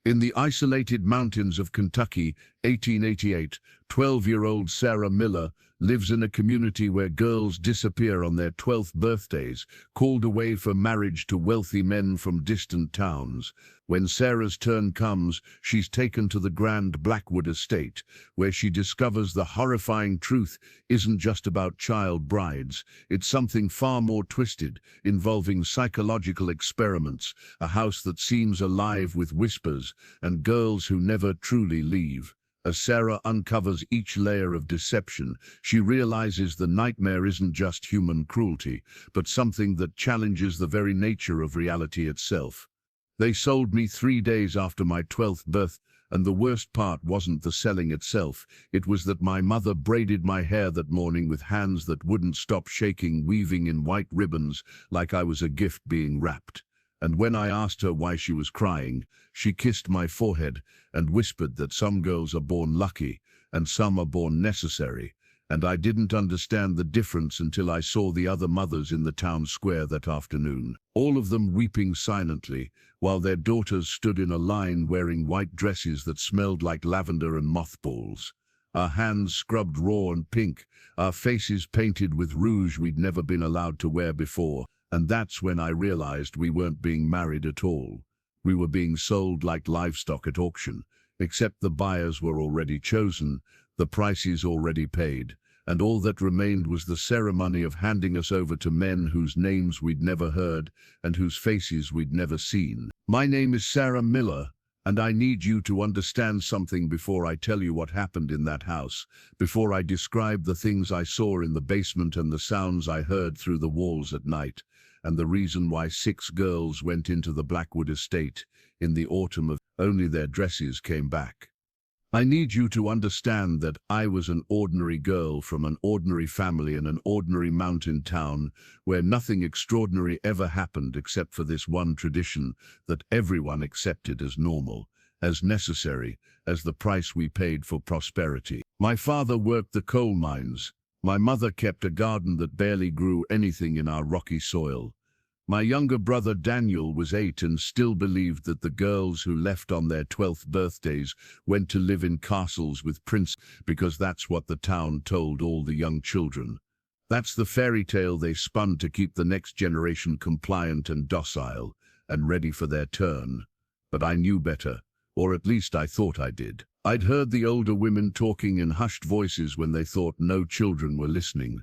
In the isolated mountains of Kentucky, 1888, 12-year-old Sarah Miller lives in a community where girls disappear on their 12th birthdays, called away for marriage to wealthy men from distant towns. When Sarah's turn comes, she's taken to the grand Blackwood Estate, where she discovers the horrifying truth isn't just about child brides. It's something far more twisted, involving psychological experiments, a house that seems alive with whispers, and girls who never truly leave. As Sarah uncovers each layer of deception, she realizes the nightmare isn't just human cruelty, but something that challenges the very nature of reality itself. They sold me 3 days after my 12th birthday, and the worst part wasn't the selling itself. It was that my mother braided my hair that morning with hands that wouldn't stop shaking, weaving in white ribbons like I was a gift being wrapped. And when I asked her why she was crying, she kissed my forehead and whispered that some girls are born lucky and some are born necessary, and I didn't understand the difference until I saw the other mothers in the town square that afternoon, all of them weeping silently, while their daughters stood in a line wearing white dresses that smelled like lavender and mothballs. Our hands scrubbed raw and pink, our faces painted with rouge we'd never been allowed to wear before. And that's when I realized we weren't being married at all. We were being sold like livestock at auction, except the buyers were already chosen, the prices already paid, and all that remained was the ceremony of handing us over to men whose names we'd never heard and whose faces we'd never seen. My name is Sarah Miller, and I need you to understand something before I tell you what happened in that house, before I describe the things I saw in the basement and the sounds I heard through the walls at night, and the reason why 6 girls went into the Blackwood Estate in the autumn of only their dresses came back. I need you to understand that I was an ordinary girl from an ordinary family in an ordinary mountain town where nothing extraordinary ever happened except for this one tradition that everyone accepted as normal, as necessary, as the price we paid for prosperity. My father worked the coal mines. My mother kept a garden that barely grew anything in our rocky soil. My younger brother Daniel was 8 and still believed that the girls who left on their 12th birthdays went to live in castles with princes because that's what the town told all the young children. That's the fairy tale they spun to keep the next generation compliant and docile and ready for their turn. But I knew better, or at least I thought I did. I'd heard the older women talking in hushed voices when they thought no children were listening.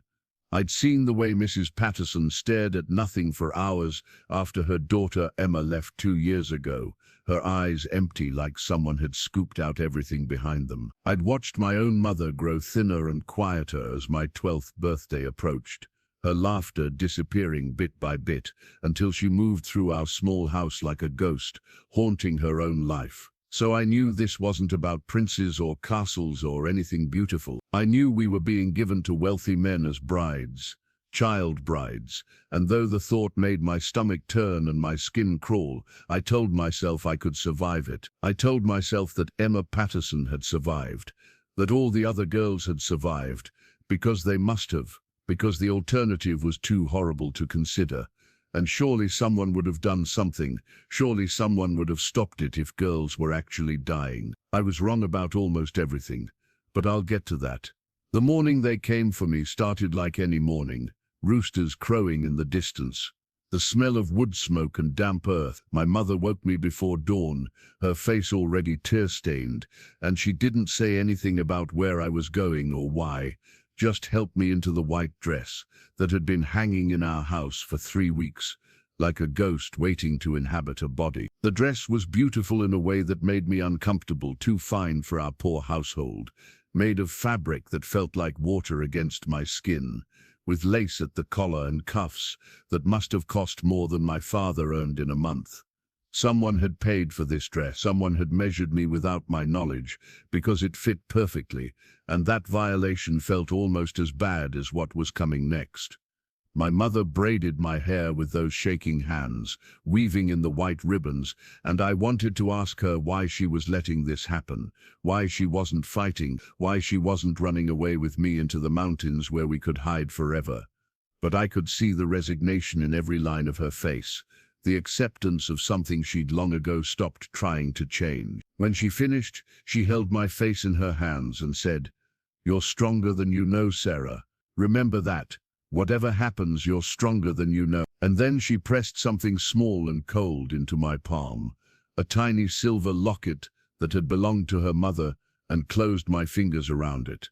I'd seen the way Mrs. Patterson stared at nothing for hours after her daughter Emma left 2 years ago, her eyes empty like someone had scooped out everything behind them. I'd watched my own mother grow thinner and quieter as my 12th birthday approached, her laughter disappearing bit by bit until she moved through our small house like a ghost, haunting her own life. So I knew this wasn't about princes or castles or anything beautiful. I knew we were being given to wealthy men as brides, child brides, and though the thought made my stomach turn and my skin crawl, I told myself I could survive it. I told myself that Emma Patterson had survived, that all the other girls had survived, because they must have, because the alternative was too horrible to consider. And surely someone would have done something, surely someone would have stopped it if girls were actually dying. I was wrong about almost everything, but I'll get to that. The morning they came for me started like any morning, roosters crowing in the distance, the smell of wood smoke and damp earth. My mother woke me before dawn, her face already tear-stained, and she didn't say anything about where I was going or why. Just helped me into the white dress that had been hanging in our house for 3 weeks, like a ghost waiting to inhabit a body. The dress was beautiful in a way that made me uncomfortable, too fine for our poor household, made of fabric that felt like water against my skin, with lace at the collar and cuffs that must have cost more than my father earned in a month. Someone had paid for this dress, someone had measured me without my knowledge, because it fit perfectly, and that violation felt almost as bad as what was coming next. My mother braided my hair with those shaking hands, weaving in the white ribbons, and I wanted to ask her why she was letting this happen, why she wasn't fighting, why she wasn't running away with me into the mountains where we could hide forever. But I could see the resignation in every line of her face, the acceptance of something she'd long ago stopped trying to change. When she finished, she held my face in her hands and said, "You're stronger than you know, Sarah. Remember that. Whatever happens, you're stronger than you know." And then she pressed something small and cold into my palm, a tiny silver locket that had belonged to her mother, and closed my fingers around it.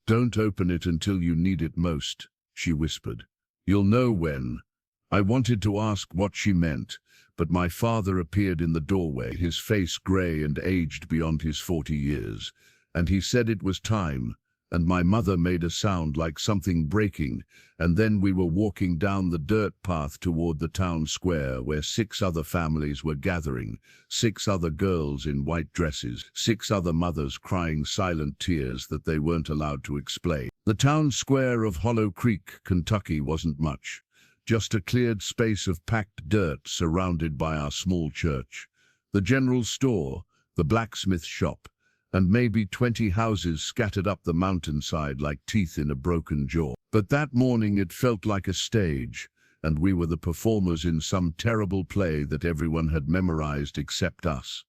"Don't open it until you need it most," she whispered. "You'll know when." I wanted to ask what she meant, but my father appeared in the doorway, his face grey and aged beyond his 40 years, and he said it was time, and my mother made a sound like something breaking, and then we were walking down the dirt path toward the town square where 6 other families were gathering, 6 other girls in white dresses, 6 other mothers crying silent tears that they weren't allowed to explain. The town square of Hollow Creek, Kentucky wasn't much, just a cleared space of packed dirt surrounded by our small church, the general store, the blacksmith shop, and maybe 20 houses scattered up the mountainside like teeth in a broken jaw. But that morning it felt like a stage, and we were the performers in some terrible play that everyone had memorized except us.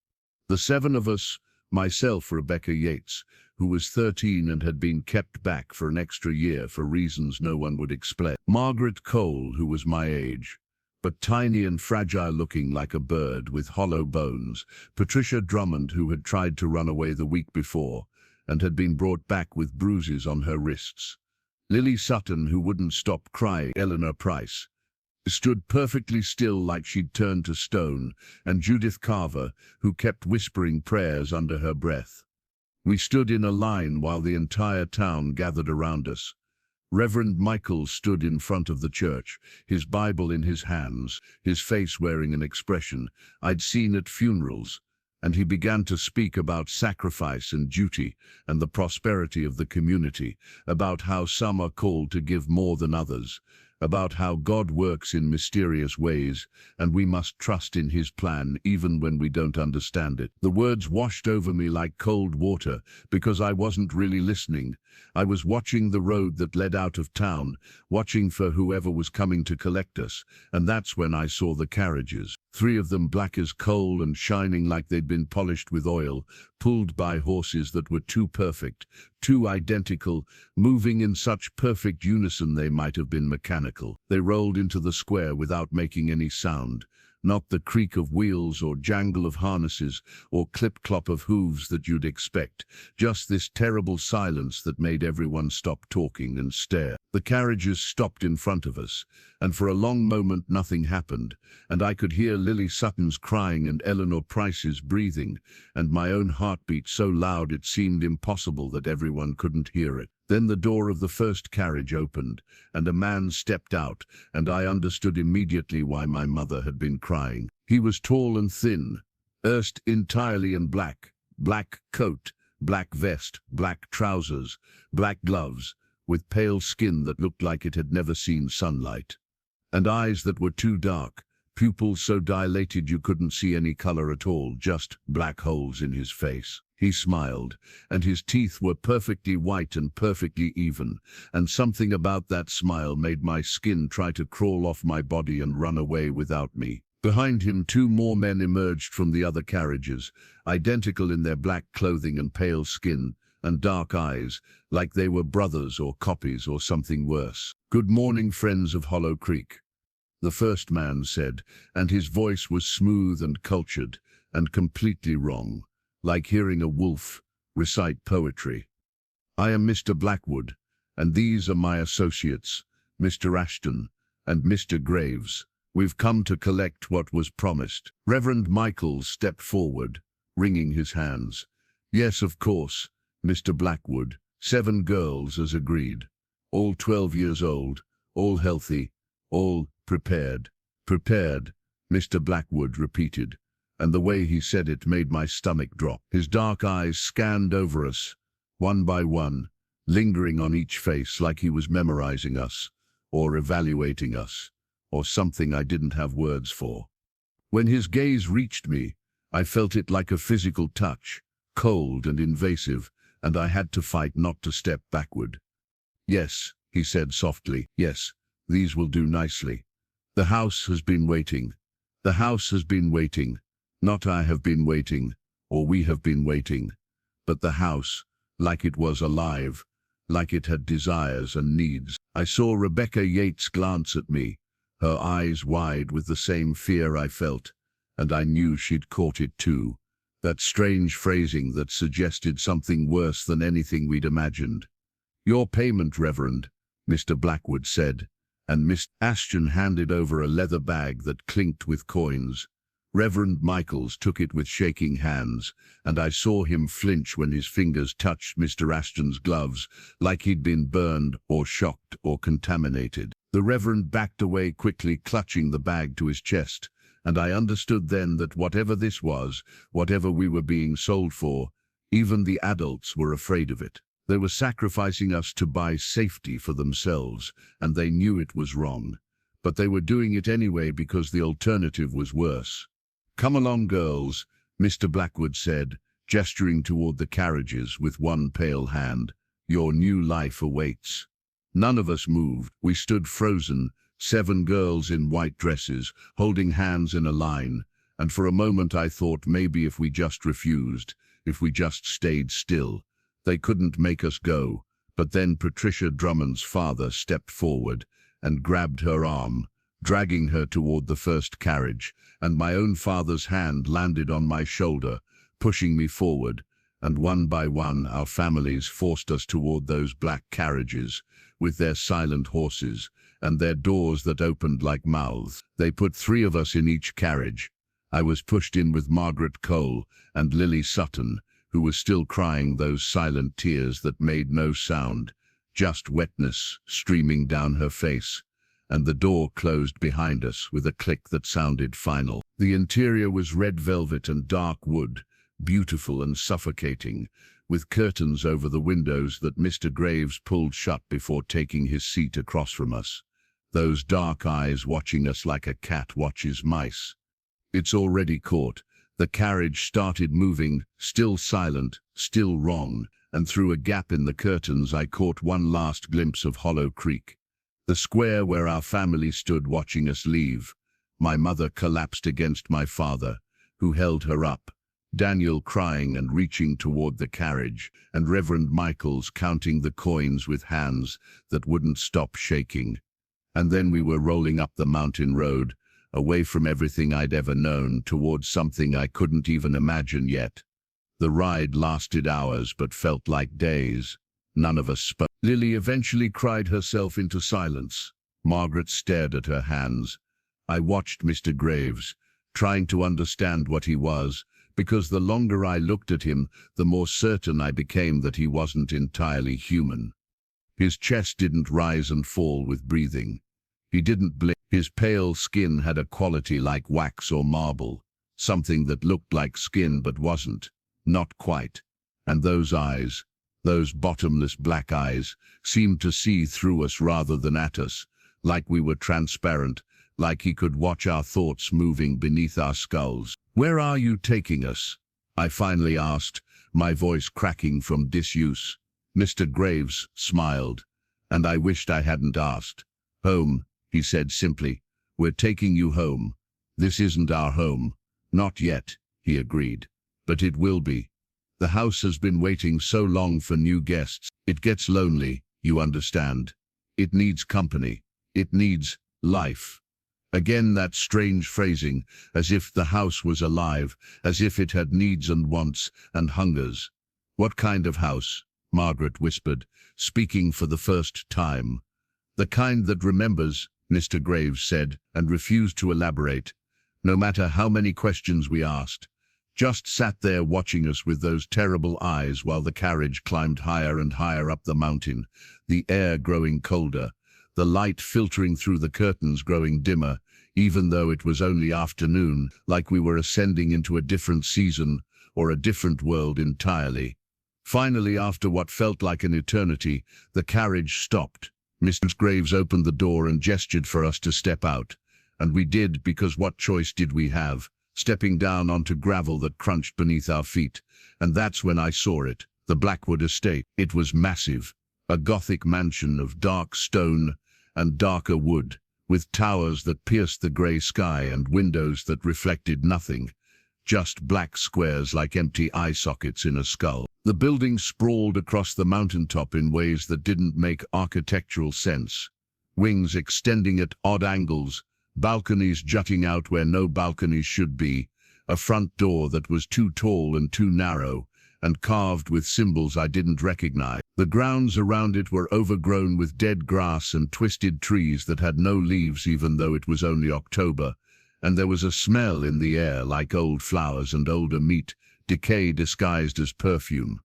The 7 of us, myself, Rebecca Yates, who was 13 and had been kept back for an extra year for reasons no one would explain. Margaret Cole, who was my age, but tiny and fragile, looking like a bird with hollow bones. Patricia Drummond, who had tried to run away the week before and had been brought back with bruises on her wrists. Lily Sutton, who wouldn't stop crying. Eleanor Price stood perfectly still like she'd turned to stone, and Judith Carver, who kept whispering prayers under her breath. We stood in a line while the entire town gathered around us. Reverend Michael stood in front of the church, his Bible in his hands, his face wearing an expression I'd seen at funerals, and he began to speak about sacrifice and duty and the prosperity of the community, about how some are called to give more than others, about how God works in mysterious ways, and we must trust in his plan even when we don't understand it. The words washed over me like cold water because I wasn't really listening. I was watching the road that led out of town, watching for whoever was coming to collect us, and that's when I saw the carriages. 3 of them black as coal and shining like they'd been polished with oil, pulled by horses that were too perfect, too identical, moving in such perfect unison they might have been mechanical. They rolled into the square without making any sound, not the creak of wheels or jangle of harnesses or clip-clop of hooves that you'd expect, just this terrible silence that made everyone stop talking and stare. The carriages stopped in front of us, and for a long moment nothing happened, and I could hear Lily Sutton's crying and Eleanor Price's breathing, and my own heartbeat so loud it seemed impossible that everyone couldn't hear it. Then the door of the first carriage opened, and a man stepped out, and I understood immediately why my mother had been crying. He was tall and thin, dressed entirely in black, black coat, black vest, black trousers, black gloves, with pale skin that looked like it had never seen sunlight, and eyes that were too dark, pupils so dilated you couldn't see any color at all, just black holes in his face. He smiled, and his teeth were perfectly white and perfectly even, and something about that smile made my skin try to crawl off my body and run away without me. Behind him 2 more men emerged from the other carriages, identical in their black clothing and pale skin and dark eyes, like they were brothers or copies or something worse. "Good morning, friends of Hollow Creek," the first man said, and his voice was smooth and cultured and completely wrong, like hearing a wolf recite poetry. "I am Mr. Blackwood, and these are my associates, Mr. Ashton and Mr. Graves. We've come to collect what was promised." Reverend Michael stepped forward, wringing his hands. "Yes, of course, Mr. Blackwood. 7 girls as agreed. All 12 years old, all healthy, all prepared." "Prepared," Mr. Blackwood repeated, and the way he said it made my stomach drop. His dark eyes scanned over us, one by one, lingering on each face like he was memorizing us, or evaluating us, or something I didn't have words for. When his gaze reached me, I felt it like a physical touch, cold and invasive, and I had to fight not to step backward. "Yes," he said softly, "yes, these will do nicely. The house has been waiting. The house has been waiting. Not I have been waiting, or we have been waiting, but the house, like it was alive, like it had desires and needs. I saw Rebecca Yates glance at me, her eyes wide with the same fear I felt, and I knew she'd caught it too. That strange phrasing that suggested something worse than anything we'd imagined. "Your payment, Reverend," Mr. Blackwood said, and Miss Ashton handed over a leather bag that clinked with coins. Reverend Michaels took it with shaking hands, and I saw him flinch when his fingers touched Mr. Ashton's gloves, like he'd been burned or shocked or contaminated. The Reverend backed away quickly, clutching the bag to his chest, and I understood then that whatever this was, whatever we were being sold for, even the adults were afraid of it. They were sacrificing us to buy safety for themselves, and they knew it was wrong. But they were doing it anyway because the alternative was worse. "Come along, girls," Mr. Blackwood said, gesturing toward the carriages with one pale hand. "Your new life awaits." None of us moved. We stood frozen, 7 girls in white dresses, holding hands in a line, and for a moment I thought maybe if we just refused, if we just stayed still, they couldn't make us go. But then Patricia Drummond's father stepped forward and grabbed her arm, dragging her toward the first carriage, and my own father's hand landed on my shoulder, pushing me forward, and one by one our families forced us toward those black carriages, with their silent horses, and their doors that opened like mouths. They put 3 of us in each carriage. I was pushed in with Margaret Cole and Lily Sutton, who was still crying those silent tears that made no sound, just wetness streaming down her face, and the door closed behind us with a click that sounded final. The interior was red velvet and dark wood, beautiful and suffocating, with curtains over the windows that Mr. Graves pulled shut before taking his seat across from us, those dark eyes watching us like a cat watches mice. "It's already caught." The carriage started moving, still silent, still wrong, and through a gap in the curtains I caught one last glimpse of Hollow Creek, the square where our family stood watching us leave. My mother collapsed against my father, who held her up, Daniel crying and reaching toward the carriage, and Reverend Michaels counting the coins with hands that wouldn't stop shaking. And then we were rolling up the mountain road, away from everything I'd ever known, towards something I couldn't even imagine yet. The ride lasted hours but felt like days. None of us spoke. Lily eventually cried herself into silence. Margaret stared at her hands. I watched Mr. Graves, trying to understand what he was, because the longer I looked at him, the more certain I became that he wasn't entirely human. His chest didn't rise and fall with breathing. He didn't blink. His pale skin had a quality like wax or marble, something that looked like skin but wasn't, not quite. And those eyes, those bottomless black eyes, seemed to see through us rather than at us, like we were transparent, like he could watch our thoughts moving beneath our skulls. "Where are you taking us?" I finally asked, my voice cracking from disuse. Mr. Graves smiled, and I wished I hadn't asked. "Home," he said simply. "We're taking you home." "This isn't our home." "Not yet," he agreed. "But it will be. The house has been waiting so long for new guests. It gets lonely, you understand. It needs company. It needs life." Again that strange phrasing, as if the house was alive, as if it had needs and wants and hungers. "What kind of house?" Margaret whispered, speaking for the first time. "The kind that remembers," Mr. Graves said, and refused to elaborate. No matter how many questions we asked, just sat there watching us with those terrible eyes while the carriage climbed higher and higher up the mountain, the air growing colder, the light filtering through the curtains growing dimmer, even though it was only afternoon, like we were ascending into a different season or a different world entirely. Finally, after what felt like an eternity, the carriage stopped. Mr. Graves opened the door and gestured for us to step out, and we did, because what choice did we have, stepping down onto gravel that crunched beneath our feet. And that's when I saw it, the Blackwood Estate. It was massive, a Gothic mansion of dark stone and darker wood, with towers that pierced the grey sky and windows that reflected nothing, just black squares like empty eye sockets in a skull. The building sprawled across the mountaintop in ways that didn't make architectural sense. Wings extending at odd angles, balconies jutting out where no balconies should be, a front door that was too tall and too narrow, and carved with symbols I didn't recognize. The grounds around it were overgrown with dead grass and twisted trees that had no leaves even though it was only October, and there was a smell in the air like old flowers and older meat, decay disguised as perfume.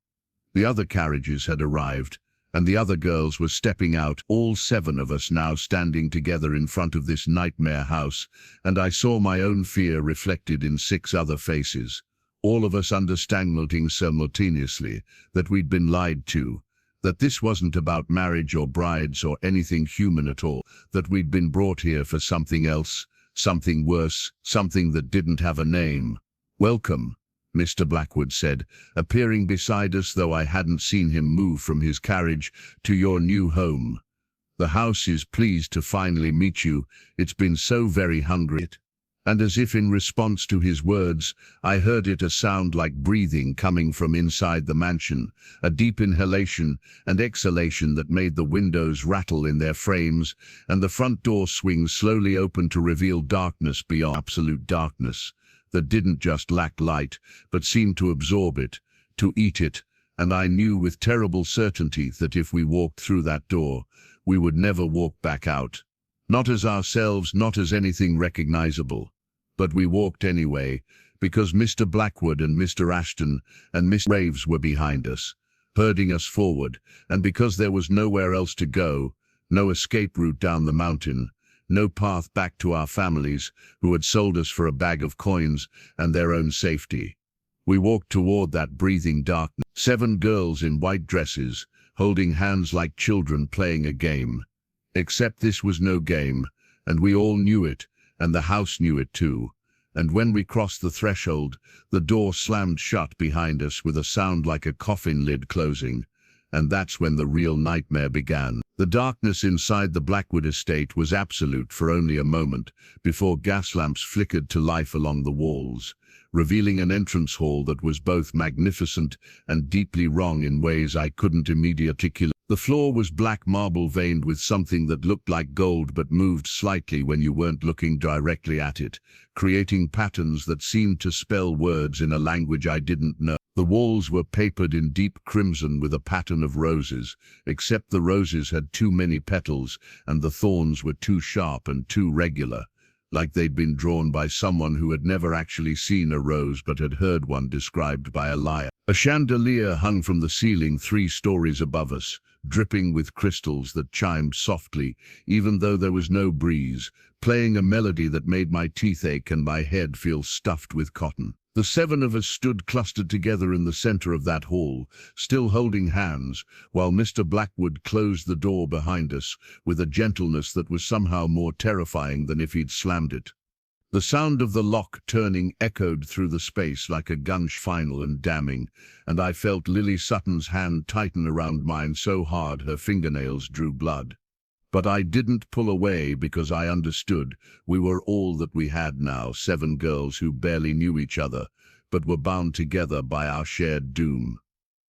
The other carriages had arrived, and the other girls were stepping out, all 7 of us now standing together in front of this nightmare house, and I saw my own fear reflected in 6 other faces, all of us understanding simultaneously that we'd been lied to, that this wasn't about marriage or brides or anything human at all, that we'd been brought here for something else, something worse, something that didn't have a name. "Welcome," Mr. Blackwood said, appearing beside us though I hadn't seen him move from his carriage, "to your new home. The house is pleased to finally meet you. It's been so very hungry." And as if in response to his words, I heard a sound like breathing coming from inside the mansion, a deep inhalation and exhalation that made the windows rattle in their frames, and the front door swing slowly open to reveal darkness beyond absolute darkness, that didn't just lack light, but seemed to absorb it, to eat it, and I knew with terrible certainty that if we walked through that door, we would never walk back out. Not as ourselves, not as anything recognizable. But we walked anyway, because Mr. Blackwood and Mr. Ashton and Miss Graves were behind us, herding us forward, and because there was nowhere else to go, no escape route down the mountain, no path back to our families, who had sold us for a bag of coins and their own safety. We walked toward that breathing darkness, 7 girls in white dresses, holding hands like children playing a game. Except this was no game, and we all knew it, and the house knew it too. And when we crossed the threshold, the door slammed shut behind us with a sound like a coffin lid closing, and that's when the real nightmare began. The darkness inside the Blackwood Estate was absolute for only a moment, before gas lamps flickered to life along the walls, revealing an entrance hall that was both magnificent and deeply wrong in ways I couldn't immediately articulate. The floor was black marble veined with something that looked like gold but moved slightly when you weren't looking directly at it, creating patterns that seemed to spell words in a language I didn't know. The walls were papered in deep crimson with a pattern of roses, except the roses had too many petals and the thorns were too sharp and too regular, like they'd been drawn by someone who had never actually seen a rose but had heard one described by a liar. A chandelier hung from the ceiling 3 stories above us, dripping with crystals that chimed softly, even though there was no breeze, playing a melody that made my teeth ache and my head feel stuffed with cotton. The 7 of us stood clustered together in the center of that hall, still holding hands, while Mr. Blackwood closed the door behind us with a gentleness that was somehow more terrifying than if he'd slammed it. The sound of the lock turning echoed through the space like a gunshot, final and damning, and I felt Lily Sutton's hand tighten around mine so hard her fingernails drew blood. But I didn't pull away because I understood we were all that we had now, 7 girls who barely knew each other, but were bound together by our shared doom.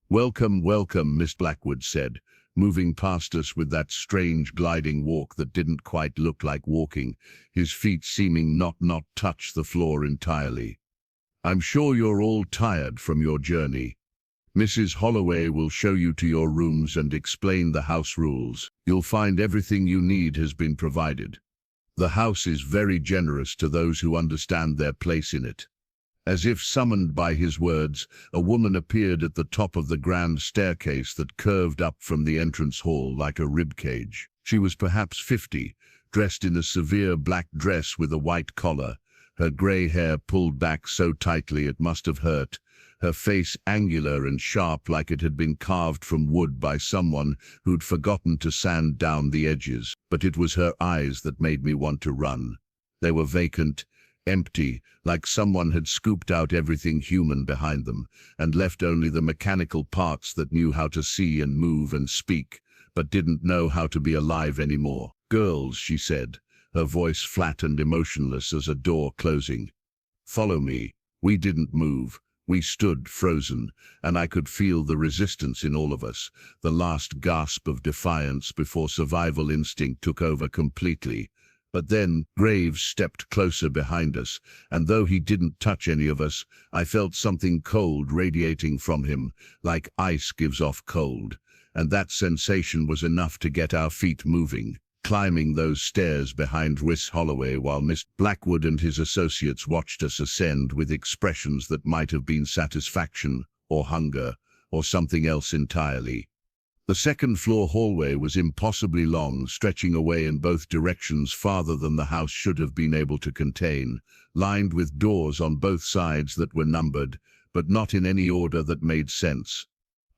"Welcome, welcome," Miss Blackwood said, moving past us with that strange gliding walk that didn't quite look like walking, his feet seeming not touch the floor entirely. "I'm sure you're all tired from your journey. Mrs. Holloway will show you to your rooms and explain the house rules. You'll find everything you need has been provided. The house is very generous to those who understand their place in it." As if summoned by his words, a woman appeared at the top of the grand staircase that curved up from the entrance hall like a ribcage. She was perhaps 50, dressed in a severe black dress with a white collar, her grey hair pulled back so tightly it must have hurt, her face angular and sharp like it had been carved from wood by someone who'd forgotten to sand down the edges. But it was her eyes that made me want to run. They were vacant, empty, like someone had scooped out everything human behind them, and left only the mechanical parts that knew how to see and move and speak, but didn't know how to be alive anymore. "Girls," she said, her voice flat and emotionless as a door closing. "Follow me." We didn't move. We stood frozen, and I could feel the resistance in all of us, the last gasp of defiance before survival instinct took over completely. But then Graves stepped closer behind us, and though he didn't touch any of us, I felt something cold radiating from him, like ice gives off cold, and that sensation was enough to get our feet moving, climbing those stairs behind Miss Holloway while Mr. Blackwood and his associates watched us ascend with expressions that might have been satisfaction or hunger or something else entirely. The second-floor hallway was impossibly long, stretching away in both directions farther than the house should have been able to contain, lined with doors on both sides that were numbered, but not in any order that made sense.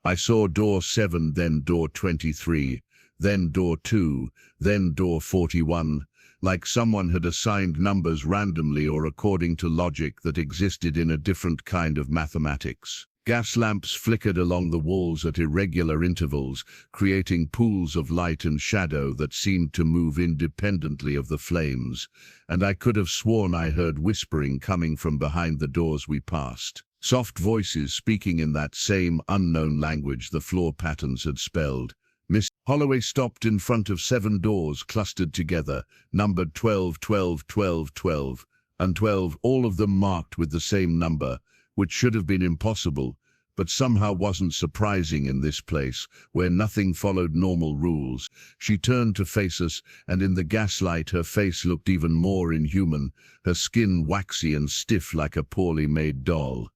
I saw door 7, then door 23, then door 2, then door 41, like someone had assigned numbers randomly or according to logic that existed in a different kind of mathematics. Gas lamps flickered along the walls at irregular intervals, creating pools of light and shadow that seemed to move independently of the flames, and I could have sworn I heard whispering coming from behind the doors we passed. Soft voices speaking in that same unknown language the floor patterns had spelled. Miss Holloway stopped in front of 7 doors clustered together, numbered 12, 12, 12, 12, and 12, all of them marked with the same number, which should have been impossible, but somehow wasn't surprising in this place, where nothing followed normal rules. She turned to face us, and in the gaslight her face looked even more inhuman, her skin waxy and stiff like a poorly made doll.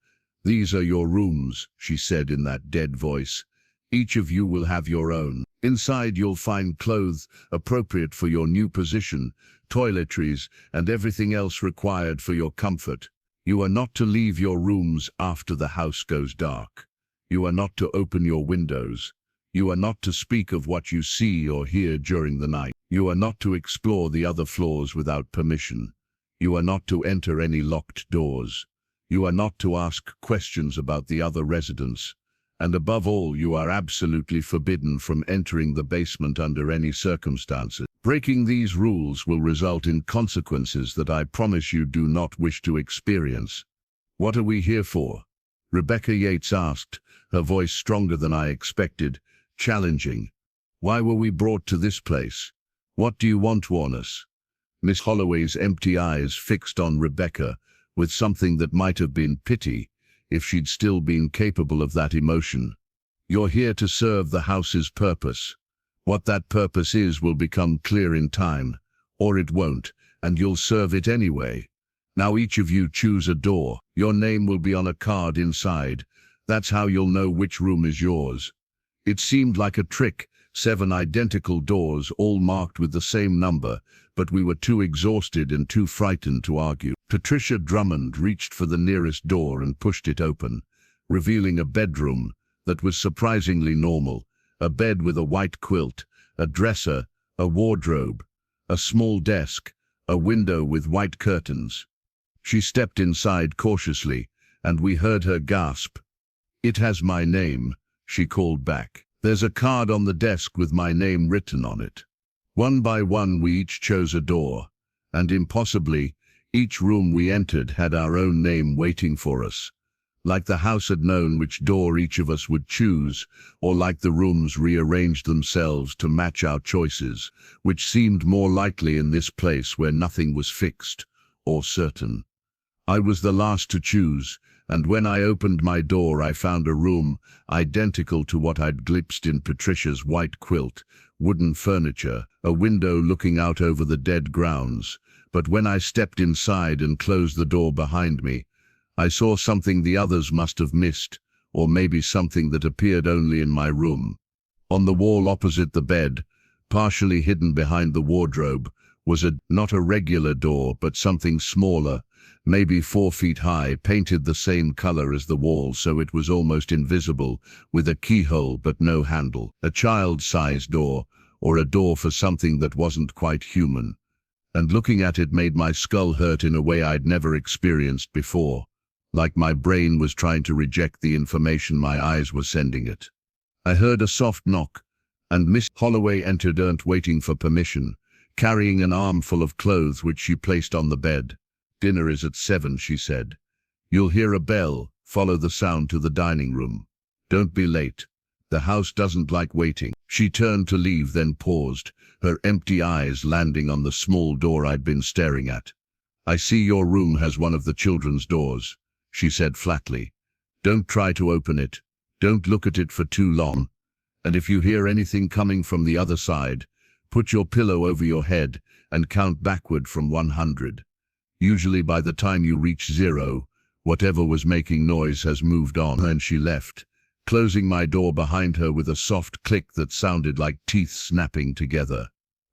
"These are your rooms," she said in that dead voice. "Each of you will have your own. Inside you'll find clothes appropriate for your new position, toiletries, and everything else required for your comfort. You are not to leave your rooms after the house goes dark. You are not to open your windows. You are not to speak of what you see or hear during the night. You are not to explore the other floors without permission. You are not to enter any locked doors. You are not to ask questions about the other residents. And above all, you are absolutely forbidden from entering the basement under any circumstances. Breaking these rules will result in consequences that I promise you do not wish to experience." "What are we here for?" Rebecca Yates asked, her voice stronger than I expected, challenging. "Why were we brought to this place? What do you want, Warners?" Miss Holloway's empty eyes fixed on Rebecca with something that might have been pity, if she'd still been capable of that emotion. "You're here to serve the house's purpose. What that purpose is will become clear in time, or it won't, and you'll serve it anyway. Now each of you choose a door. Your name will be on a card inside. That's how you'll know which room is yours." It seemed like a trick, 7 identical doors, all marked with the same number, but we were too exhausted and too frightened to argue. Patricia Drummond reached for the nearest door and pushed it open, revealing a bedroom that was surprisingly normal, a bed with a white quilt, a dresser, a wardrobe, a small desk, a window with white curtains. She stepped inside cautiously, and we heard her gasp. "It has my name," she called back. "There's a card on the desk with my name written on it." One by one we each chose a door, and impossibly, each room we entered had our own name waiting for us. Like the house had known which door each of us would choose, or like the rooms rearranged themselves to match our choices, which seemed more likely in this place where nothing was fixed or certain. I was the last to choose, and when I opened my door I found a room identical to what I'd glimpsed in Patricia's white quilt, wooden furniture, a window looking out over the dead grounds. But when I stepped inside and closed the door behind me, I saw something the others must have missed, or maybe something that appeared only in my room. On the wall opposite the bed, partially hidden behind the wardrobe, was not a regular door, but something smaller, maybe 4 feet high, painted the same color as the wall so it was almost invisible, with a keyhole but no handle. A child-sized door, or a door for something that wasn't quite human. And looking at it made my skull hurt in a way I'd never experienced before, like my brain was trying to reject the information my eyes were sending it. I heard a soft knock, and Miss Holloway entered, waiting for permission, carrying an armful of clothes which she placed on the bed. "Dinner is at 7, she said. "You'll hear a bell. Follow the sound to the dining room. Don't be late. The house doesn't like waiting." She turned to leave, then paused, her empty eyes landing on the small door I'd been staring at. "I see your room has one of the children's doors," she said flatly. "Don't try to open it. Don't look at it for too long. And if you hear anything coming from the other side, put your pillow over your head and count backward from 100. Usually by the time you reach 0, whatever was making noise has moved on." And she left, closing my door behind her with a soft click that sounded like teeth snapping together.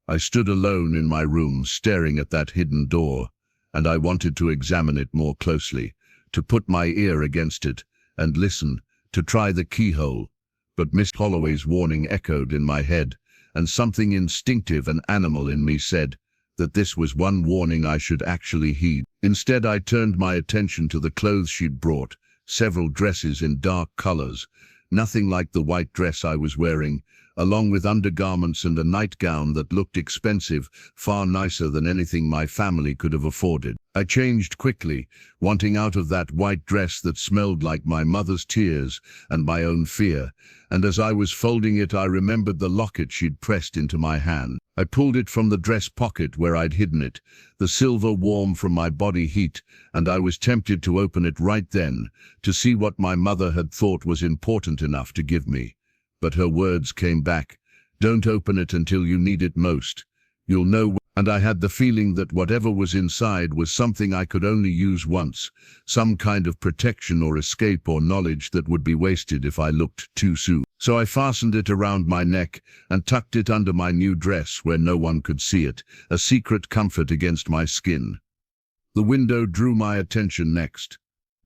I stood alone in my room staring at that hidden door, and I wanted to examine it more closely, to put my ear against it and listen, to try the keyhole. But Miss Holloway's warning echoed in my head, and something instinctive and animal in me said that this was one warning I should actually heed. Instead, I turned my attention to the clothes she'd brought, several dresses in dark colors, nothing like the white dress I was wearing, along with undergarments and a nightgown that looked expensive, far nicer than anything my family could have afforded. I changed quickly, wanting out of that white dress that smelled like my mother's tears and my own fear, and as I was folding it I remembered the locket she'd pressed into my hand. I pulled it from the dress pocket where I'd hidden it, the silver warm from my body heat, and I was tempted to open it right then, to see what my mother had thought was important enough to give me. But her words came back, "Don't open it until you need it most. You'll know." And I had the feeling that whatever was inside was something I could only use once, some kind of protection or escape or knowledge that would be wasted if I looked too soon. So I fastened it around my neck and tucked it under my new dress where no one could see it, a secret comfort against my skin. The window drew my attention next.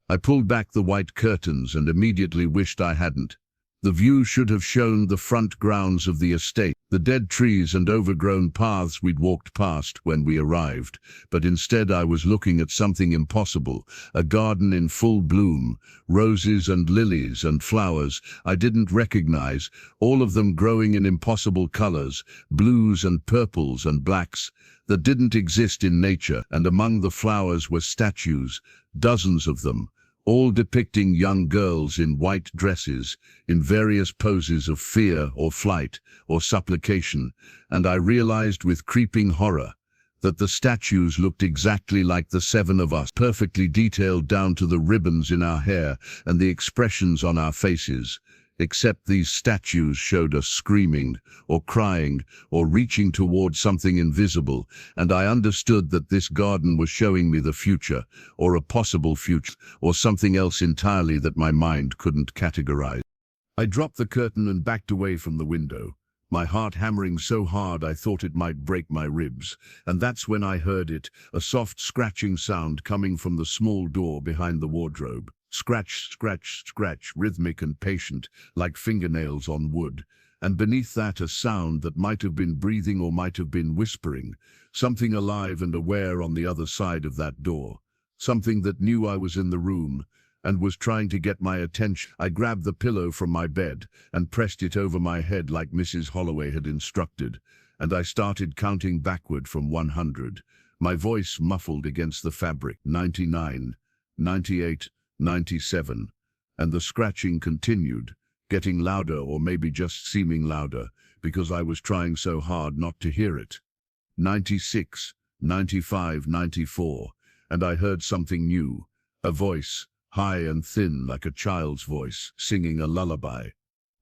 I pulled back the white curtains and immediately wished I hadn't. The view should have shown the front grounds of the estate, the dead trees and overgrown paths we'd walked past when we arrived, but instead I was looking at something impossible, a garden in full bloom, roses and lilies and flowers I didn't recognize, all of them growing in impossible colors, blues and purples and blacks, that didn't exist in nature, and among the flowers were statues, dozens of them, all depicting young girls in white dresses, in various poses of fear or flight or supplication, and I realized with creeping horror that the statues looked exactly like the 7 of us, perfectly detailed down to the ribbons in our hair and the expressions on our faces. Except these statues showed us screaming or crying or reaching toward something invisible, and I understood that this garden was showing me the future, or a possible future, or something else entirely that my mind couldn't categorize. I dropped the curtain and backed away from the window, my heart hammering so hard I thought it might break my ribs, and that's when I heard it, a soft scratching sound coming from the small door behind the wardrobe. Scratch, scratch, scratch, rhythmic and patient, like fingernails on wood, and beneath that a sound that might have been breathing or might have been whispering, something alive and aware on the other side of that door, something that knew I was in the room and was trying to get my attention. I grabbed the pillow from my bed and pressed it over my head like Mrs. Holloway had instructed, and I started counting backward from 100, my voice muffled against the fabric. 99, 98, 97, and the scratching continued, getting louder or maybe just seeming louder, because I was trying so hard not to hear it. 96, 95, 94, and I heard something new, a voice, high and thin like a child's voice, singing a lullaby.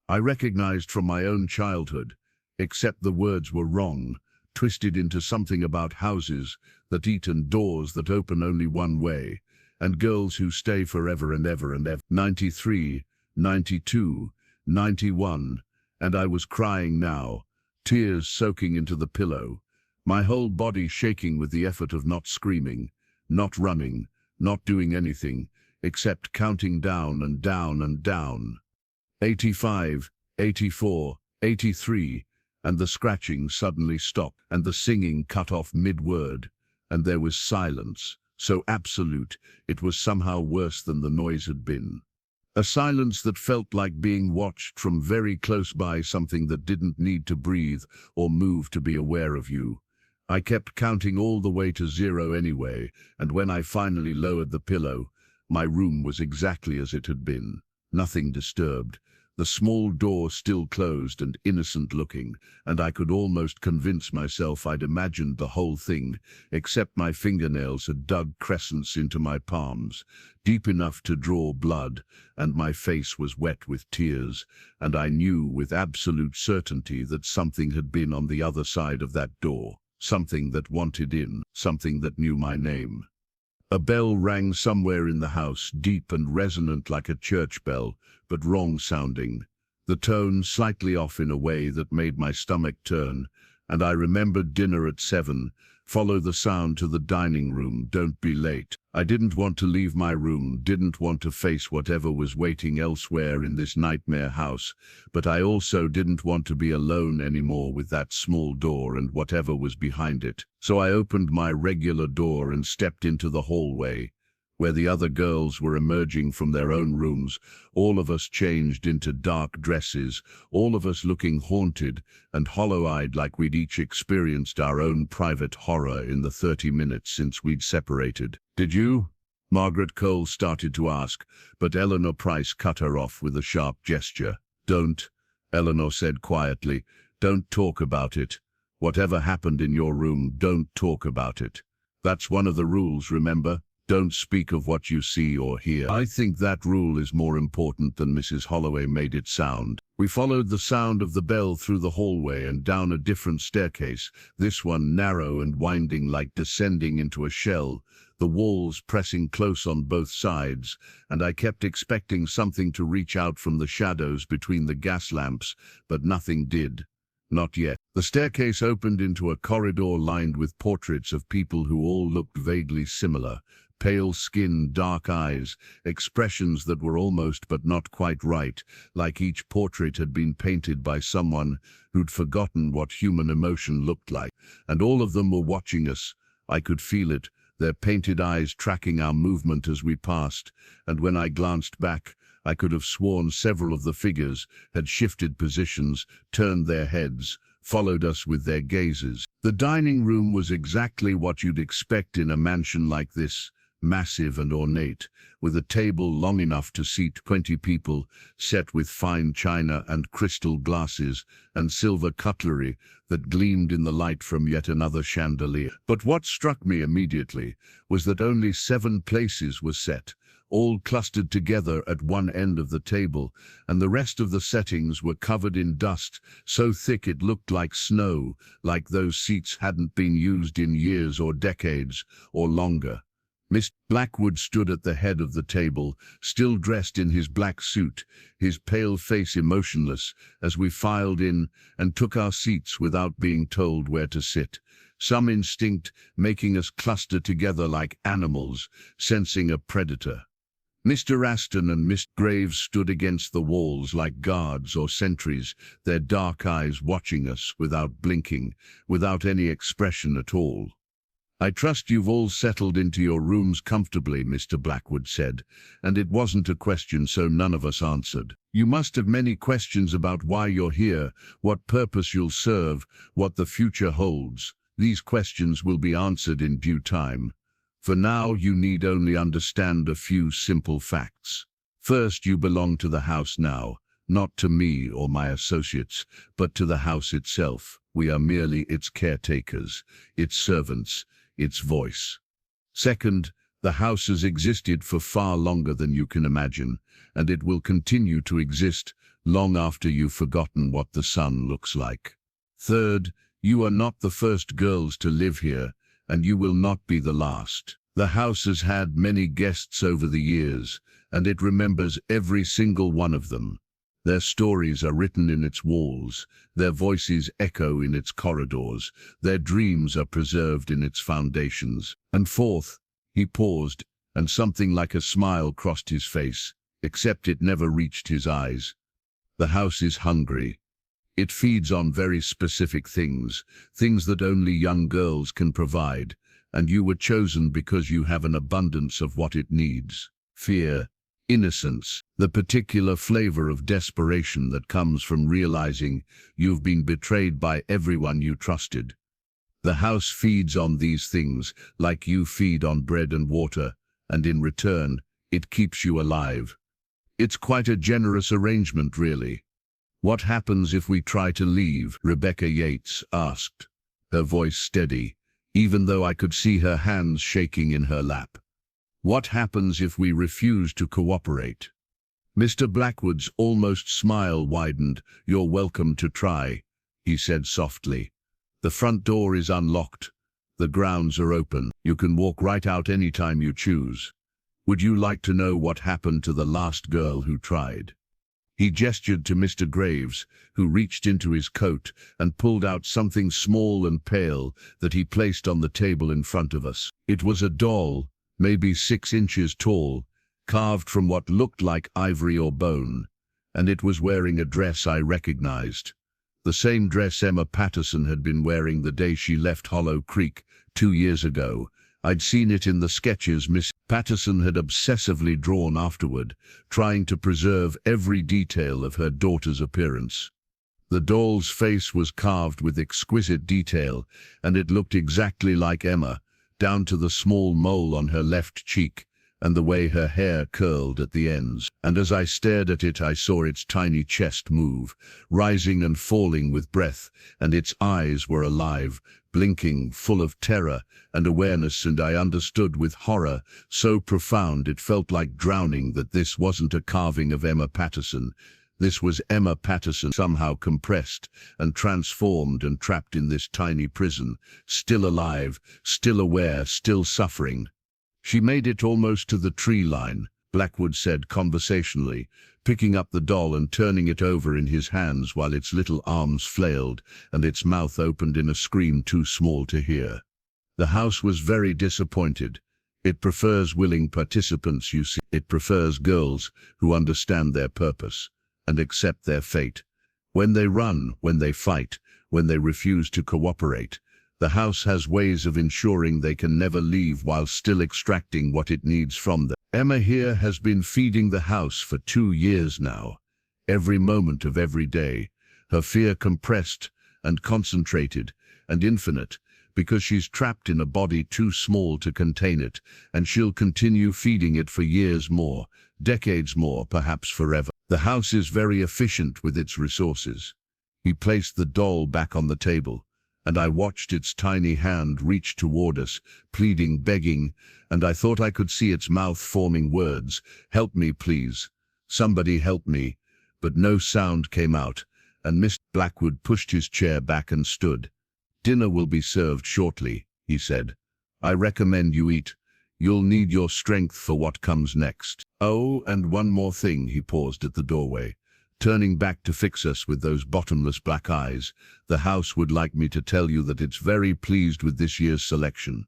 I recognized from my own childhood, except the words were wrong, twisted into something about houses that eat and doors that open only one way, and girls who stay forever and ever and ever. 93, 92, 91, and I was crying now, tears soaking into the pillow, my whole body shaking with the effort of not screaming, not running, not doing anything, except counting down and down and down. 85, 84, 83, and the scratching suddenly stopped, and the singing cut off mid-word, and there was silence. So absolute, it was somehow worse than the noise had been. A silence that felt like being watched from very close by, something that didn't need to breathe or move to be aware of you. I kept counting all the way to 0 anyway, and when I finally lowered the pillow, my room was exactly as it had been. Nothing disturbed. The small door still closed and innocent-looking, and I could almost convince myself I'd imagined the whole thing, except my fingernails had dug crescents into my palms, deep enough to draw blood, and my face was wet with tears, and I knew with absolute certainty that something had been on the other side of that door, something that wanted in, something that knew my name. A bell rang somewhere in the house, deep and resonant like a church bell, but wrong-sounding. The tone slightly off in a way that made my stomach turn, and I remembered dinner at 7. Follow the sound to the dining room, don't be late. I didn't want to leave my room, didn't want to face whatever was waiting elsewhere in this nightmare house, but I also didn't want to be alone anymore with that small door and whatever was behind it. So I opened my regular door and stepped into the hallway, where the other girls were emerging from their own rooms, all of us changed into dark dresses, all of us looking haunted and hollow-eyed like we'd each experienced our own private horror in the 30 minutes since we'd separated. "Did you?" Margaret Cole started to ask, but Eleanor Price cut her off with a sharp gesture. "Don't," Eleanor said quietly. "Don't talk about it. Whatever happened in your room, don't talk about it. That's one of the rules, remember? Don't speak of what you see or hear." I think that rule is more important than Mrs. Holloway made it sound. We followed the sound of the bell through the hallway and down a different staircase, this one narrow and winding like descending into a shell, the walls pressing close on both sides, and I kept expecting something to reach out from the shadows between the gas lamps, but nothing did. Not yet. The staircase opened into a corridor lined with portraits of people who all looked vaguely similar. Pale skin, dark eyes, expressions that were almost but not quite right, like each portrait had been painted by someone who'd forgotten what human emotion looked like. And all of them were watching us. I could feel it, their painted eyes tracking our movement as we passed, and when I glanced back, I could have sworn several of the figures had shifted positions, turned their heads, followed us with their gazes. The dining room was exactly what you'd expect in a mansion like this, massive and ornate, with a table long enough to seat 20 people, set with fine china and crystal glasses and silver cutlery that gleamed in the light from yet another chandelier. But what struck me immediately was that only 7 places were set, all clustered together at one end of the table, and the rest of the settings were covered in dust, so thick it looked like snow, like those seats hadn't been used in years or decades, or longer. Mr. Blackwood stood at the head of the table, still dressed in his black suit, his pale face emotionless, as we filed in and took our seats without being told where to sit. Some instinct making us cluster together like animals, sensing a predator. Mr. Aston and Miss Graves stood against the walls like guards or sentries, their dark eyes watching us without blinking, without any expression at all. "I trust you've all settled into your rooms comfortably," Mr. Blackwood said, and it wasn't a question, so none of us answered. "You must have many questions about why you're here, what purpose you'll serve, what the future holds. These questions will be answered in due time. For now, you need only understand a few simple facts. First, you belong to the house now, not to me or my associates, but to the house itself. We are merely its caretakers, its servants, its voice. Second, the house has existed for far longer than you can imagine, and it will continue to exist long after you've forgotten what the sun looks like. Third, you are not the first girls to live here, and you will not be the last. The house has had many guests over the years, and it remembers every single one of them. Their stories are written in its walls, their voices echo in its corridors, their dreams are preserved in its foundations. And fourth, he paused, and something like a smile crossed his face, except it never reached his eyes. The house is hungry. It feeds on very specific things, things that only young girls can provide, and you were chosen because you have an abundance of what it needs. Fear, innocence, the particular flavor of desperation that comes from realizing you've been betrayed by everyone you trusted. The house feeds on these things, like you feed on bread and water, and in return, it keeps you alive. It's quite a generous arrangement, really. What happens if we try to leave? Rebecca Yates asked, her voice steady, even though I could see her hands shaking in her lap. What happens if we refuse to cooperate? Mr. Blackwood's almost smile widened. You're welcome to try, he said softly. The front door is unlocked. The grounds are open. You can walk right out anytime you choose. Would you like to know what happened to the last girl who tried? He gestured to Mr. Graves, who reached into his coat and pulled out something small and pale that he placed on the table in front of us. It was a doll, maybe 6 inches tall, carved from what looked like ivory or bone, and it was wearing a dress I recognized. The same dress Emma Patterson had been wearing the day she left Hollow Creek 2 years ago. I'd seen it in the sketches Miss Patterson had obsessively drawn afterward, trying to preserve every detail of her daughter's appearance. The doll's face was carved with exquisite detail, and it looked exactly like Emma, down to the small mole on her left cheek, and the way her hair curled at the ends. And as I stared at it, I saw its tiny chest move, rising and falling with breath, and its eyes were alive, blinking, full of terror and awareness, and I understood with horror so profound it felt like drowning that this wasn't a carving of Emma Patterson. This was Emma Patterson somehow compressed and transformed and trapped in this tiny prison, still alive, still aware, still suffering. She made it almost to the tree line, Blackwood said conversationally, picking up the doll and turning it over in his hands while its little arms flailed and its mouth opened in a scream too small to hear. The house was very disappointed. It prefers willing participants, you see. It prefers girls who understand their purpose and accept their fate. When they run, when they fight, when they refuse to cooperate, the house has ways of ensuring they can never leave while still extracting what it needs from them. Emma here has been feeding the house for 2 years now, every moment of every day, her fear compressed and concentrated and infinite, because she's trapped in a body too small to contain it, and she'll continue feeding it for years more, decades more, perhaps forever. The house is very efficient with its resources. He placed the doll back on the table, and I watched its tiny hand reach toward us, pleading, begging, and I thought I could see its mouth forming words. Help me, please. Somebody help me. But no sound came out, and Mr. Blackwood pushed his chair back and stood. Dinner will be served shortly, he said. I recommend you eat. You'll need your strength for what comes next. Oh, and one more thing, he paused at the doorway, turning back to fix us with those bottomless black eyes. The house would like me to tell you that it's very pleased with this year's selection.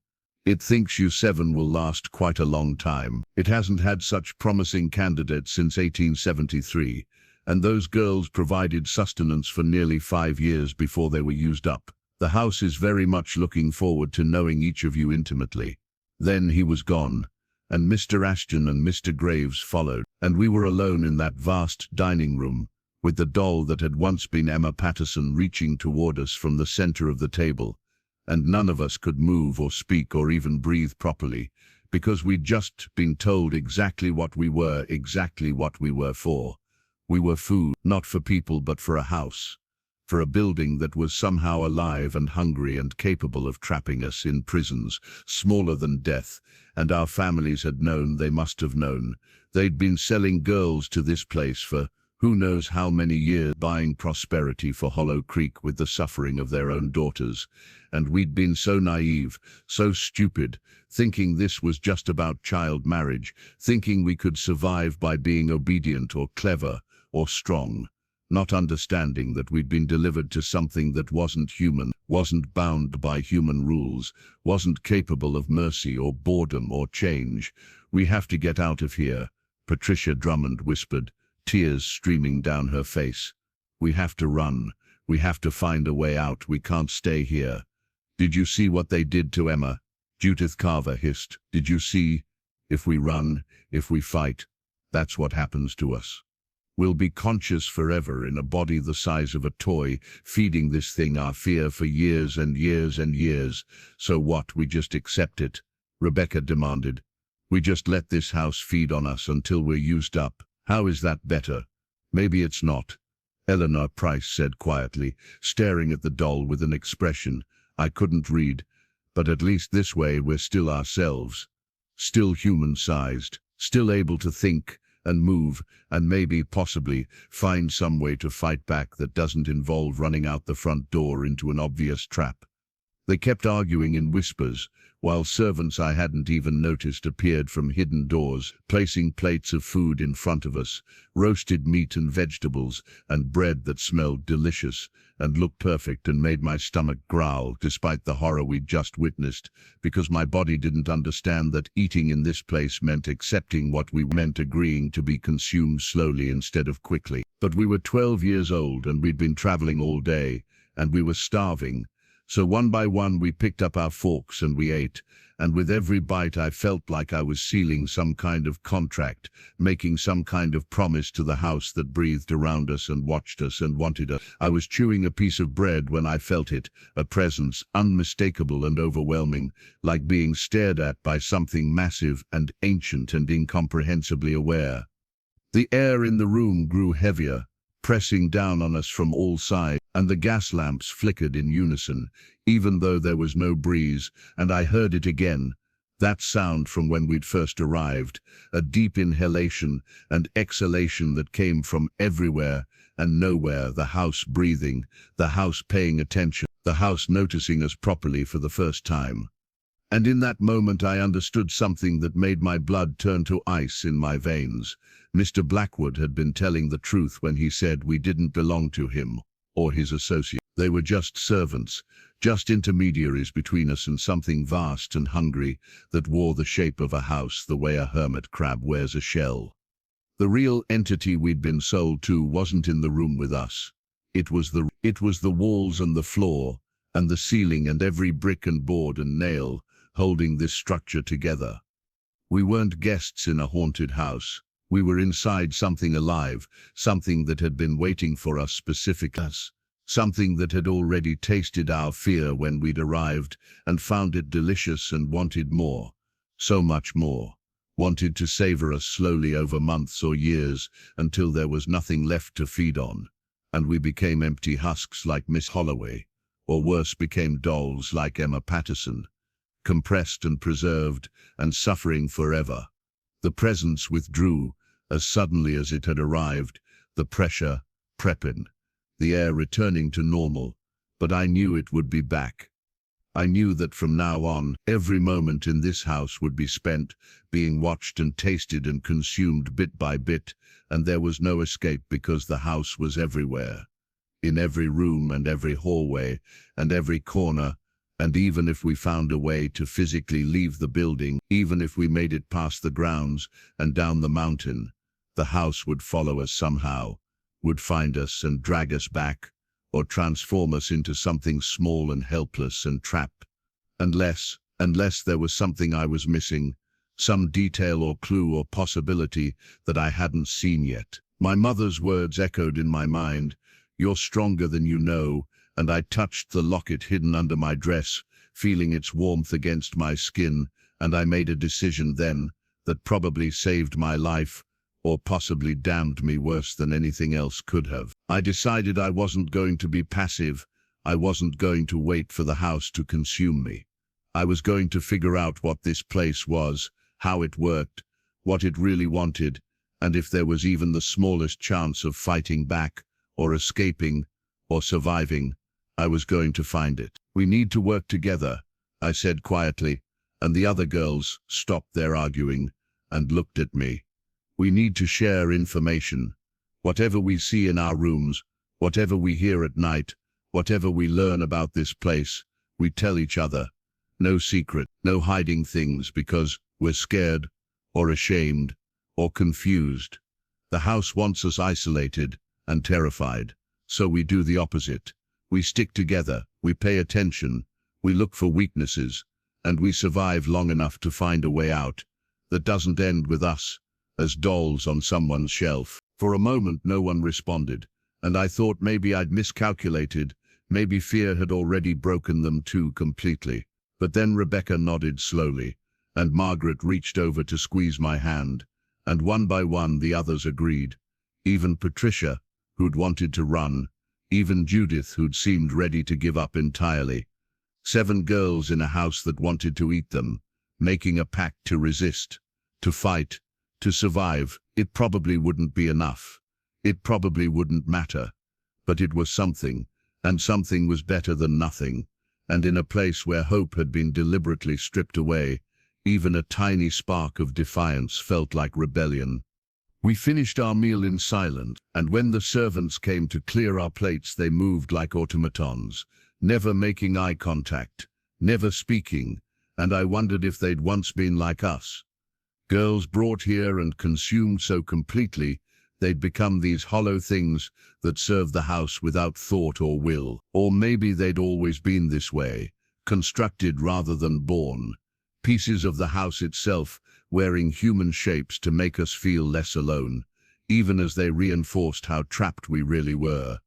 It thinks you 7 will last quite a long time. It hasn't had such promising candidates since 1873, and those girls provided sustenance for nearly 5 years before they were used up. The house is very much looking forward to knowing each of you intimately. Then he was gone, and Mr. Ashton and Mr. Graves followed, and we were alone in that vast dining room, with the doll that had once been Emma Patterson reaching toward us from the center of the table, and none of us could move or speak or even breathe properly, because we'd just been told exactly what we were for. We were food, not for people but for a house, for a building that was somehow alive and hungry and capable of trapping us in prisons smaller than death, and our families had known, they must have known. They'd been selling girls to this place for who knows how many years, buying prosperity for Hollow Creek with the suffering of their own daughters. And we'd been so naive, so stupid, thinking this was just about child marriage, thinking we could survive by being obedient or clever or strong, not understanding that we'd been delivered to something that wasn't human, wasn't bound by human rules, wasn't capable of mercy or boredom or change. We have to get out of here, Patricia Drummond whispered, tears streaming down her face. We have to run. We have to find a way out. We can't stay here. Did you see what they did to Emma? Judith Carver hissed. Did you see? If we run, if we fight, that's what happens to us. We'll be conscious forever in a body the size of a toy, feeding this thing our fear for years and years and years. So what, we just accept it? Rebecca demanded. We just let this house feed on us until we're used up. How is that better? Maybe it's not. Eleanor Price said quietly, staring at the doll with an expression I couldn't read. But at least this way we're still ourselves. Still human-sized, still able to think and move, and maybe, possibly, find some way to fight back that doesn't involve running out the front door into an obvious trap. They kept arguing in whispers, while servants I hadn't even noticed appeared from hidden doors, placing plates of food in front of us, roasted meat and vegetables, and bread that smelled delicious, and looked perfect and made my stomach growl despite the horror we'd just witnessed, because my body didn't understand that eating in this place meant accepting what we meant, agreeing to be consumed slowly instead of quickly. But we were 12 years old and we'd been traveling all day, and we were starving. So one by one we picked up our forks and we ate, and with every bite I felt like I was sealing some kind of contract, making some kind of promise to the house that breathed around us and watched us and wanted us. I was chewing a piece of bread when I felt it, a presence unmistakable and overwhelming, like being stared at by something massive and ancient and incomprehensibly aware. The air in the room grew heavier, pressing down on us from all sides, and the gas lamps flickered in unison, even though there was no breeze, and I heard it again, that sound from when we'd first arrived, a deep inhalation and exhalation that came from everywhere and nowhere, the house breathing, the house paying attention, the house noticing us properly for the first time. And in that moment I understood something that made my blood turn to ice in my veins. Mr. Blackwood had been telling the truth when he said we didn't belong to him or his associate. They were just servants, just intermediaries between us and something vast and hungry that wore the shape of a house the way a hermit crab wears a shell. The real entity we'd been sold to wasn't in the room with us. It was the walls and the floor and the ceiling and every brick and board and nail holding this structure together. We weren't guests in a haunted house. We were inside something alive, something that had been waiting for us specifically, something that had already tasted our fear when we'd arrived and found it delicious and wanted more, so much more, wanted to savor us slowly over months or years until there was nothing left to feed on, and we became empty husks like Miss Holloway, or worse, became dolls like Emma Patterson, compressed and preserved and suffering forever. The presence withdrew as suddenly as it had arrived, the pressure prepping, the air returning to normal, but I knew it would be back. I knew that from now on, every moment in this house would be spent, being watched and tasted and consumed bit by bit, and there was no escape because the house was everywhere, in every room and every hallway and every corner. And even if we found a way to physically leave the building, even if we made it past the grounds and down the mountain, the house would follow us somehow, would find us and drag us back, or transform us into something small and helpless and trapped. Unless there was something I was missing, some detail or clue or possibility that I hadn't seen yet. My mother's words echoed in my mind, "You're stronger than you know," and I touched the locket hidden under my dress, feeling its warmth against my skin, and I made a decision then that probably saved my life, or possibly damned me worse than anything else could have. I decided I wasn't going to be passive. I wasn't going to wait for the house to consume me. I was going to figure out what this place was, how it worked, what it really wanted, and if there was even the smallest chance of fighting back, or escaping, or surviving, I was going to find it. "We need to work together," I said quietly, and the other girls stopped their arguing and looked at me. "We need to share information. Whatever we see in our rooms, whatever we hear at night, whatever we learn about this place, we tell each other. No secret, no hiding things because we're scared, or ashamed, or confused. The house wants us isolated and terrified, so we do the opposite. We stick together, we pay attention, we look for weaknesses, and we survive long enough to find a way out that doesn't end with us as dolls on someone's shelf." For a moment no one responded, and I thought maybe I'd miscalculated, maybe fear had already broken them too completely. But then Rebecca nodded slowly, and Margaret reached over to squeeze my hand, and one by one the others agreed. Even Patricia, who'd wanted to run, even Judith, who'd seemed ready to give up entirely. 7 girls in a house that wanted to eat them, making a pact to resist, to fight, to survive. It probably wouldn't be enough. It probably wouldn't matter. But it was something, and something was better than nothing. And in a place where hope had been deliberately stripped away, even a tiny spark of defiance felt like rebellion. We finished our meal in silence, and when the servants came to clear our plates they moved like automatons, never making eye contact, never speaking, and I wondered if they'd once been like us. Girls brought here and consumed so completely, they'd become these hollow things that serve the house without thought or will. Or maybe they'd always been this way, constructed rather than born. Pieces of the house itself, wearing human shapes to make us feel less alone, even as they reinforced how trapped we really were.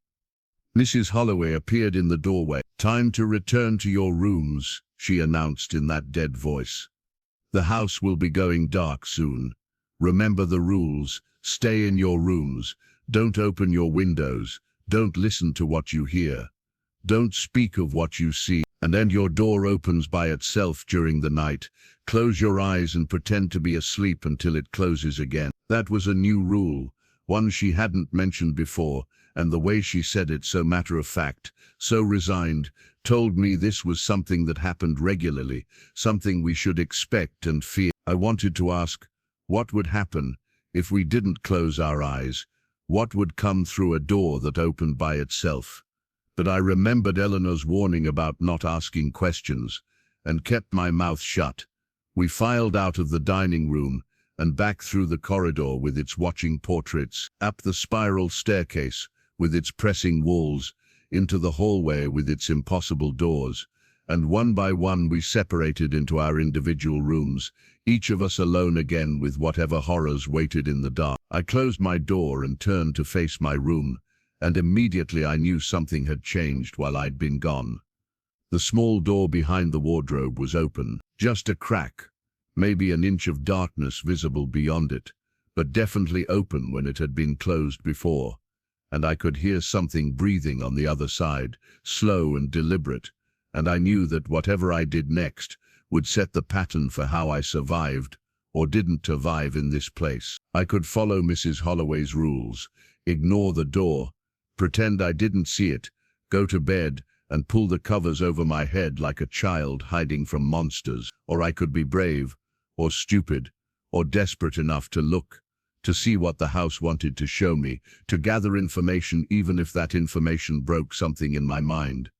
Mrs. Holloway appeared in the doorway. "Time to return to your rooms," she announced in that dead voice. "The house will be going dark soon. Remember the rules. Stay in your rooms. Don't open your windows. Don't listen to what you hear. Don't speak of what you see. And then your door opens by itself during the night. Close your eyes and pretend to be asleep until it closes again." That was a new rule, one she hadn't mentioned before, and the way she said it, so matter-of-fact, so resigned, told me this was something that happened regularly, something we should expect and fear. I wanted to ask, what would happen if we didn't close our eyes? What would come through a door that opened by itself? But I remembered Eleanor's warning about not asking questions, and kept my mouth shut. We filed out of the dining room, and back through the corridor with its watching portraits, up the spiral staircase with its pressing walls, into the hallway with its impossible doors, and one by one we separated into our individual rooms, each of us alone again with whatever horrors waited in the dark. I closed my door and turned to face my room, and immediately I knew something had changed while I'd been gone. The small door behind the wardrobe was open, just a crack, maybe an inch of darkness visible beyond it, but definitely open when it had been closed before, and I could hear something breathing on the other side, slow and deliberate, and I knew that whatever I did next would set the pattern for how I survived or didn't survive in this place. I could follow Mrs. Holloway's rules, ignore the door, pretend I didn't see it, go to bed, and pull the covers over my head like a child hiding from monsters. Or I could be brave, or stupid, or desperate enough to look, to see what the house wanted to show me, to gather information even if that information broke something in my mind.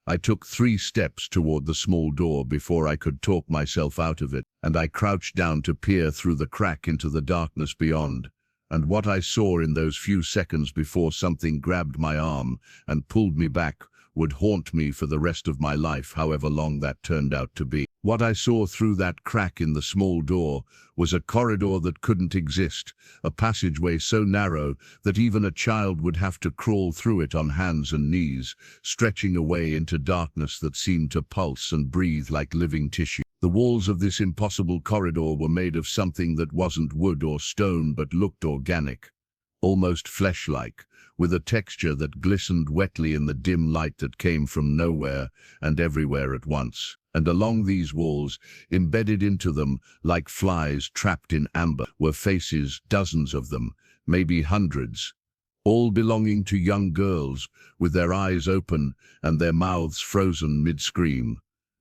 I took 3 steps toward the small door before I could talk myself out of it, and I crouched down to peer through the crack into the darkness beyond. And what I saw in those few seconds before something grabbed my arm and pulled me back would haunt me for the rest of my life, however long that turned out to be. What I saw through that crack in the small door was a corridor that couldn't exist, a passageway so narrow that even a child would have to crawl through it on hands and knees, stretching away into darkness that seemed to pulse and breathe like living tissue. The walls of this impossible corridor were made of something that wasn't wood or stone but looked organic, almost flesh-like, with a texture that glistened wetly in the dim light that came from nowhere and everywhere at once. And along these walls, embedded into them like flies trapped in amber, were faces, dozens of them, maybe hundreds, all belonging to young girls, with their eyes open and their mouths frozen mid-scream,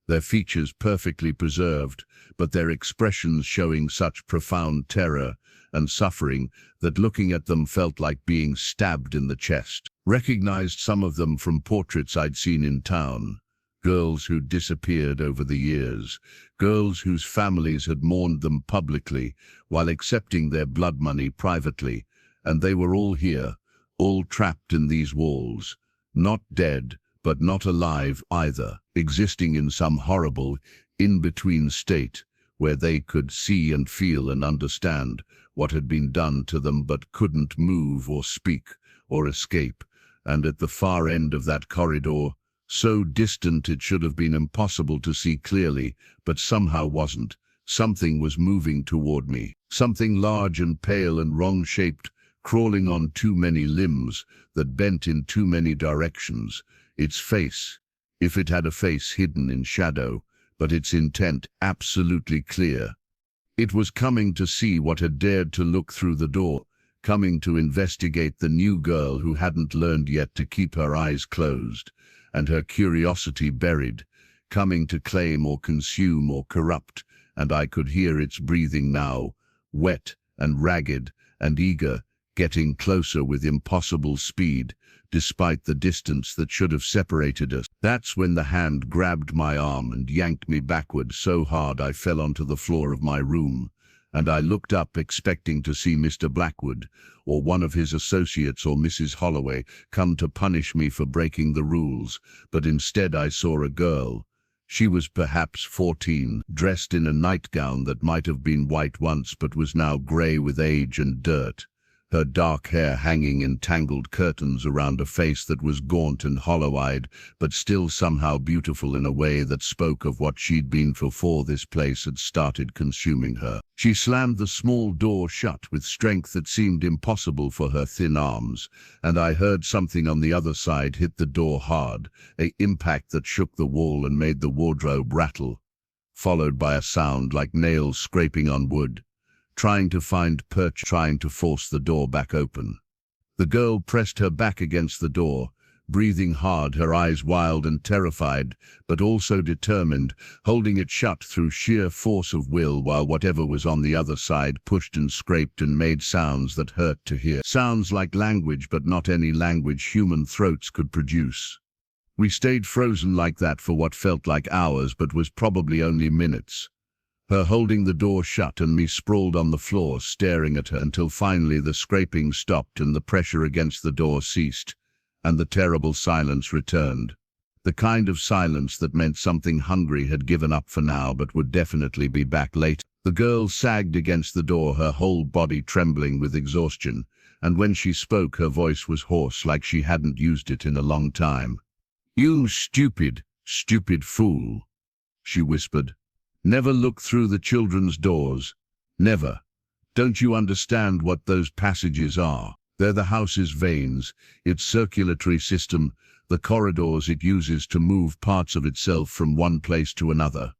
their features perfectly preserved, but their expressions showing such profound terror and suffering that looking at them felt like being stabbed in the chest. Recognized some of them from portraits I'd seen in town. Girls who'd disappeared over the years, girls whose families had mourned them publicly while accepting their blood money privately, and they were all here, all trapped in these walls, not dead, but not alive either, existing in some horrible, in-between state where they could see and feel and understand what had been done to them, but couldn't move or speak or escape. And at the far end of that corridor, so distant it should have been impossible to see clearly, but somehow wasn't, something was moving toward me. Something large and pale and wrong-shaped, crawling on too many limbs, that bent in too many directions. Its face, if it had a face, hidden in shadow, but its intent absolutely clear. It was coming to see what had dared to look through the door, coming to investigate the new girl who hadn't learned yet to keep her eyes closed, and her curiosity buried, coming to claim or consume or corrupt, and I could hear its breathing now, wet and ragged and eager, getting closer with impossible speed, despite the distance that should have separated us. That's when the hand grabbed my arm and yanked me backward so hard I fell onto the floor of my room, and I looked up expecting to see Mr. Blackwood, or one of his associates, or Mrs. Holloway, come to punish me for breaking the rules, but instead I saw a girl. She was perhaps 14, dressed in a nightgown that might have been white once but was now grey with age and dirt, her dark hair hanging in tangled curtains around a face that was gaunt and hollow-eyed, but still somehow beautiful in a way that spoke of what she'd been before this place had started consuming her. She slammed the small door shut with strength that seemed impossible for her thin arms, and I heard something on the other side hit the door hard, an impact that shook the wall and made the wardrobe rattle, followed by a sound like nails scraping on wood. Trying to find perch, trying to force the door back open. The girl pressed her back against the door, breathing hard, her eyes wild and terrified, but also determined, holding it shut through sheer force of will, while whatever was on the other side pushed and scraped and made sounds that hurt to hear. Sounds like language, but not any language human throats could produce. We stayed frozen like that for what felt like hours, but was probably only minutes. Her holding the door shut and me sprawled on the floor staring at her, until finally the scraping stopped and the pressure against the door ceased, and the terrible silence returned. The kind of silence that meant something hungry had given up for now but would definitely be back later. The girl sagged against the door, her whole body trembling with exhaustion, and when she spoke her voice was hoarse like she hadn't used it in a long time. "You stupid, stupid fool," she whispered. "Never look through the children's doors. Never. Don't you understand what those passages are? They're the house's veins, its circulatory system, the corridors it uses to move parts of itself from one place to another.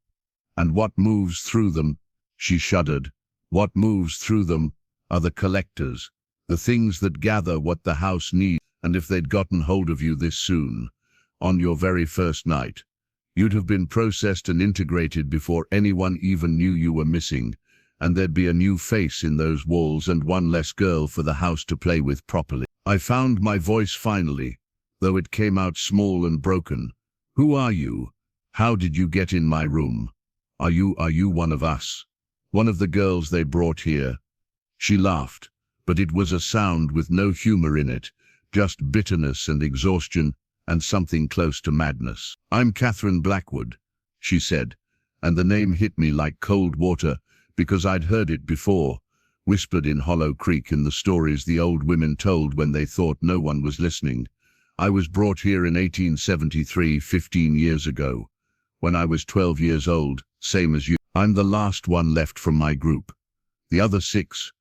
And what moves through them," she shuddered, "what moves through them are the collectors, the things that gather what the house needs. And if they'd gotten hold of you this soon, on your very first night, you'd have been processed and integrated before anyone even knew you were missing, and there'd be a new face in those walls and one less girl for the house to play with properly." I found my voice finally, though it came out small and broken. "Who are you? How did you get in my room? Are you one of us? One of the girls they brought here?" She laughed, but it was a sound with no humor in it, just bitterness and exhaustion, and something close to madness. "I'm Catherine Blackwood," she said, and the name hit me like cold water because I'd heard it before, whispered in Hollow Creek in the stories the old women told when they thought no one was listening. "I was brought here in 1873, 15 years ago, when I was 12 years old, same as you. I'm the last one left from my group. The other 6,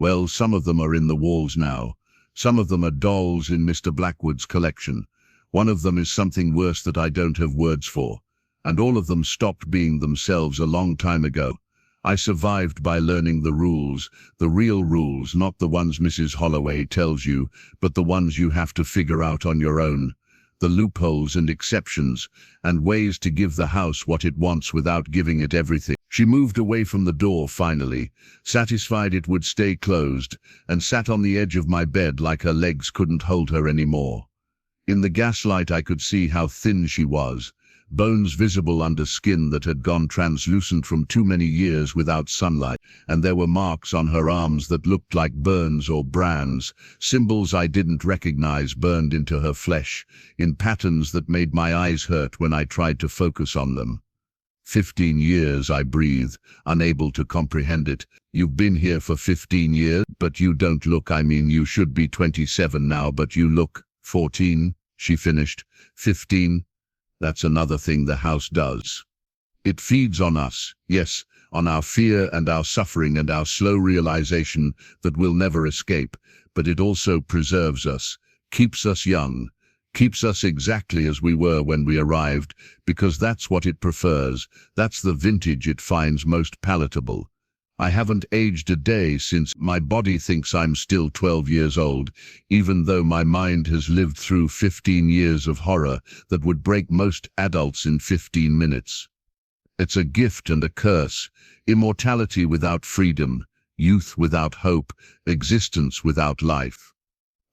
well, some of them are in the walls now. Some of them are dolls in Mr. Blackwood's collection. One of them is something worse that I don't have words for, and all of them stopped being themselves a long time ago. I survived by learning the rules, the real rules, not the ones Mrs. Holloway tells you, but the ones you have to figure out on your own, the loopholes and exceptions, and ways to give the house what it wants without giving it everything." She moved away from the door finally, satisfied it would stay closed, and sat on the edge of my bed like her legs couldn't hold her anymore. In the gaslight I could see how thin she was, bones visible under skin that had gone translucent from too many years without sunlight, and there were marks on her arms that looked like burns or brands, symbols I didn't recognize burned into her flesh, in patterns that made my eyes hurt when I tried to focus on them. 15 years, I breathe, unable to comprehend it. You've been here for 15 years, but you don't look, I mean, you should be 27 now, but you look 14, she finished. 15? That's another thing the house does. It feeds on us, yes, on our fear and our suffering and our slow realization that we'll never escape, but it also preserves us, keeps us young, keeps us exactly as we were when we arrived, because that's what it prefers, that's the vintage it finds most palatable. I haven't aged a day since my body thinks I'm still 12 years old, even though my mind has lived through 15 years of horror that would break most adults in 15 minutes. It's a gift and a curse, immortality without freedom, youth without hope, existence without life.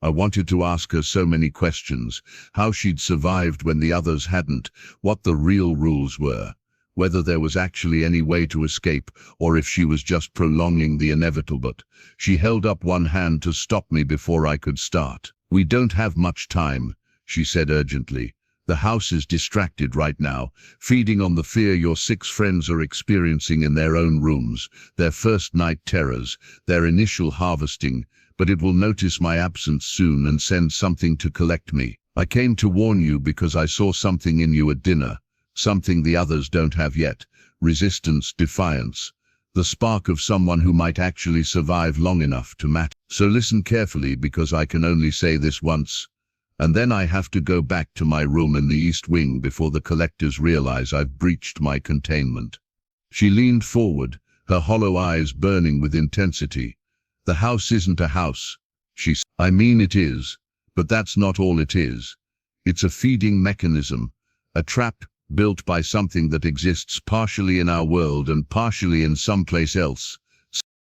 I wanted to ask her so many questions, how she'd survived when the others hadn't, what the real rules were, whether there was actually any way to escape, or if she was just prolonging the inevitable. But she held up one hand to stop me before I could start. "We don't have much time," she said urgently. "The house is distracted right now, feeding on the fear your 6 friends are experiencing in their own rooms, their first night terrors, their initial harvesting, but it will notice my absence soon and send something to collect me. I came to warn you because I saw something in you at dinner, something the others don't have yet, resistance, defiance, the spark of someone who might actually survive long enough to matter. So listen carefully, because I can only say this once, and then I have to go back to my room in the East Wing before the collectors realize I've breached my containment." She leaned forward, her hollow eyes burning with intensity. "The house isn't a house," she said. "I mean it is, but that's not all it is. It's a feeding mechanism, a trap built by something that exists partially in our world and partially in someplace else,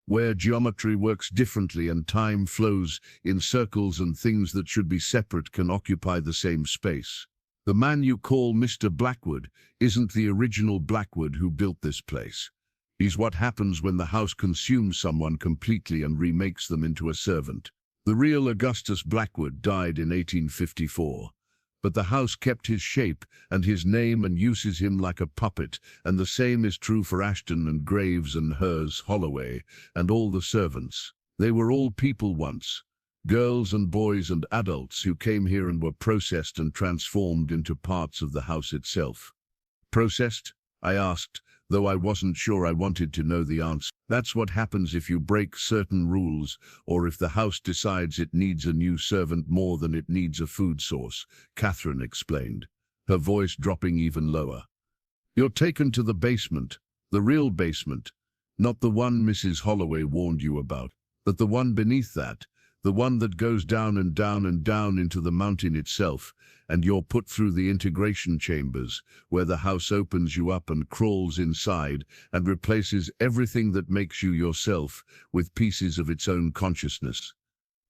where geometry works differently and time flows in circles and things that should be separate can occupy the same space. The man you call Mr. Blackwood isn't the original Blackwood who built this place. He's what happens when the house consumes someone completely and remakes them into a servant. The real Augustus Blackwood died in 1854. But the house kept his shape and his name and uses him like a puppet, and the same is true for Ashton and Graves and Hers Holloway and all the servants. They were all people once, girls and boys and adults who came here and were processed and transformed into parts of the house itself." "Processed?" I asked, though I wasn't sure I wanted to know the answer. "That's what happens if you break certain rules, or if the house decides it needs a new servant more than it needs a food source," Catherine explained, her voice dropping even lower. "You're taken to the basement, the real basement, not the one Mrs. Holloway warned you about, but the one beneath that, the one that goes down and down and down into the mountain itself, and you're put through the integration chambers, where the house opens you up and crawls inside and replaces everything that makes you yourself with pieces of its own consciousness.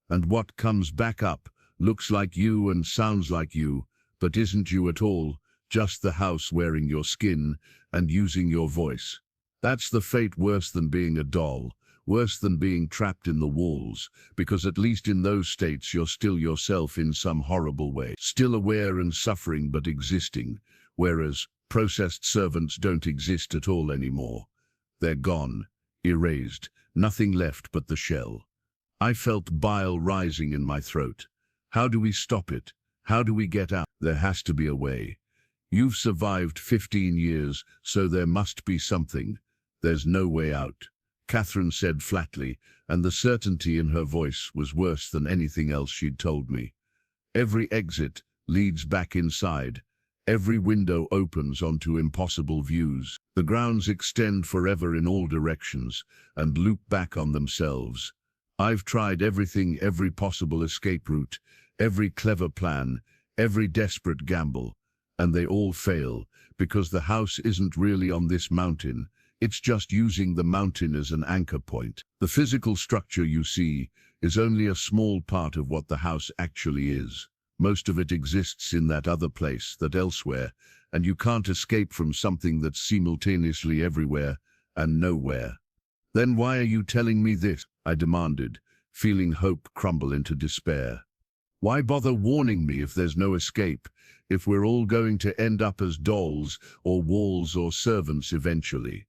And what comes back up looks like you and sounds like you, but isn't you at all, just the house wearing your skin and using your voice. That's the fate worse than being a doll, worse than being trapped in the walls, because at least in those states you're still yourself in some horrible way, still aware and suffering but existing, whereas processed servants don't exist at all anymore. They're gone, erased, nothing left but the shell." I felt bile rising in my throat. How do we stop it? How do we get out? There has to be a way. You've survived 15 years, so there must be something. There's no way out, Catherine said flatly, and the certainty in her voice was worse than anything else she'd told me. "Every exit leads back inside. Every window opens onto impossible views. The grounds extend forever in all directions and loop back on themselves. I've tried everything, every possible escape route, every clever plan, every desperate gamble, and they all fail, because the house isn't really on this mountain. It's just using the mountain as an anchor point. The physical structure you see is only a small part of what the house actually is. Most of it exists in that other place, that elsewhere, and you can't escape from something that's simultaneously everywhere and nowhere." "Then why are you telling me this?" I demanded, feeling hope crumble into despair. Why bother warning me if there's no escape, if we're all going to end up as dolls or walls or servants eventually?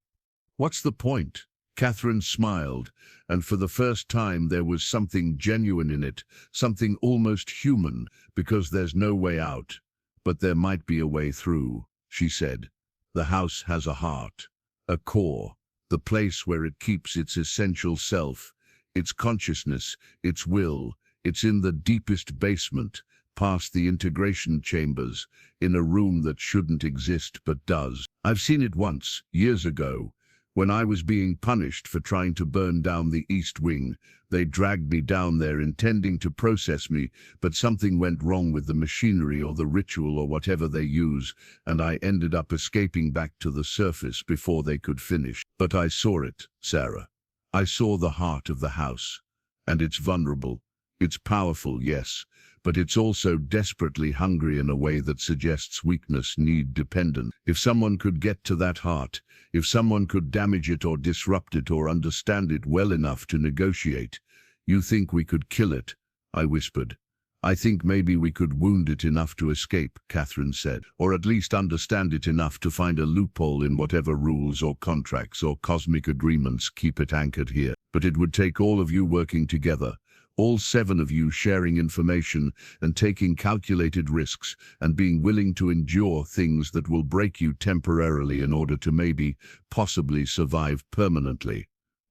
What's the point? Catherine smiled, and for the first time there was something genuine in it, something almost human, because there's no way out. But there might be a way through, she said. The house has a heart, a core, the place where it keeps its essential self, its consciousness, its will. It's in the deepest basement, past the integration chambers, in a room that shouldn't exist but does. I've seen it once, years ago. When I was being punished for trying to burn down the East Wing, they dragged me down there intending to process me, but something went wrong with the machinery or the ritual or whatever they use, and I ended up escaping back to the surface before they could finish. But I saw it, Sarah. I saw the heart of the house. And it's vulnerable. It's powerful, yes, but it's also desperately hungry in a way that suggests weakness, need, dependence. If someone could get to that heart, if someone could damage it or disrupt it or understand it well enough to negotiate, you think we could kill it? I whispered. I think maybe we could wound it enough to escape, Catherine said, or at least understand it enough to find a loophole in whatever rules or contracts or cosmic agreements keep it anchored here. But it would take all of you working together. All 7 of you sharing information and taking calculated risks and being willing to endure things that will break you temporarily in order to maybe, possibly survive permanently.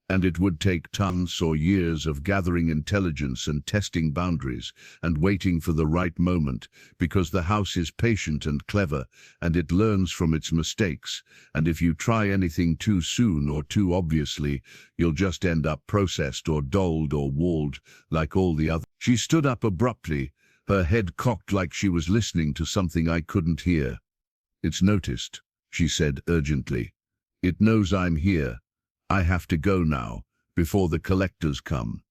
And it would take tons or years of gathering intelligence and testing boundaries and waiting for the right moment, because the house is patient and clever and it learns from its mistakes. And if you try anything too soon or too obviously, you'll just end up processed or dulled or walled like all the others. She stood up abruptly, her head cocked like she was listening to something I couldn't hear. It's noticed, she said urgently. It knows I'm here. I have to go now, before the collectors come.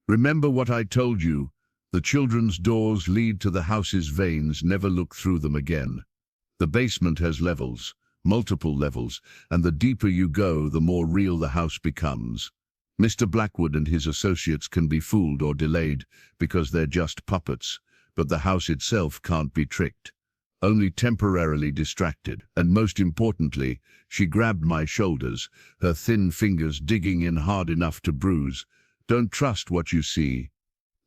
Remember what I told you? The children's doors lead to the house's veins, never look through them again. The basement has levels, multiple levels, and the deeper you go, the more real the house becomes. Mr. Blackwood and his associates can be fooled or delayed because they're just puppets, but the house itself can't be tricked. Only temporarily distracted. And most importantly, she grabbed my shoulders, her thin fingers digging in hard enough to bruise. Don't trust what you see.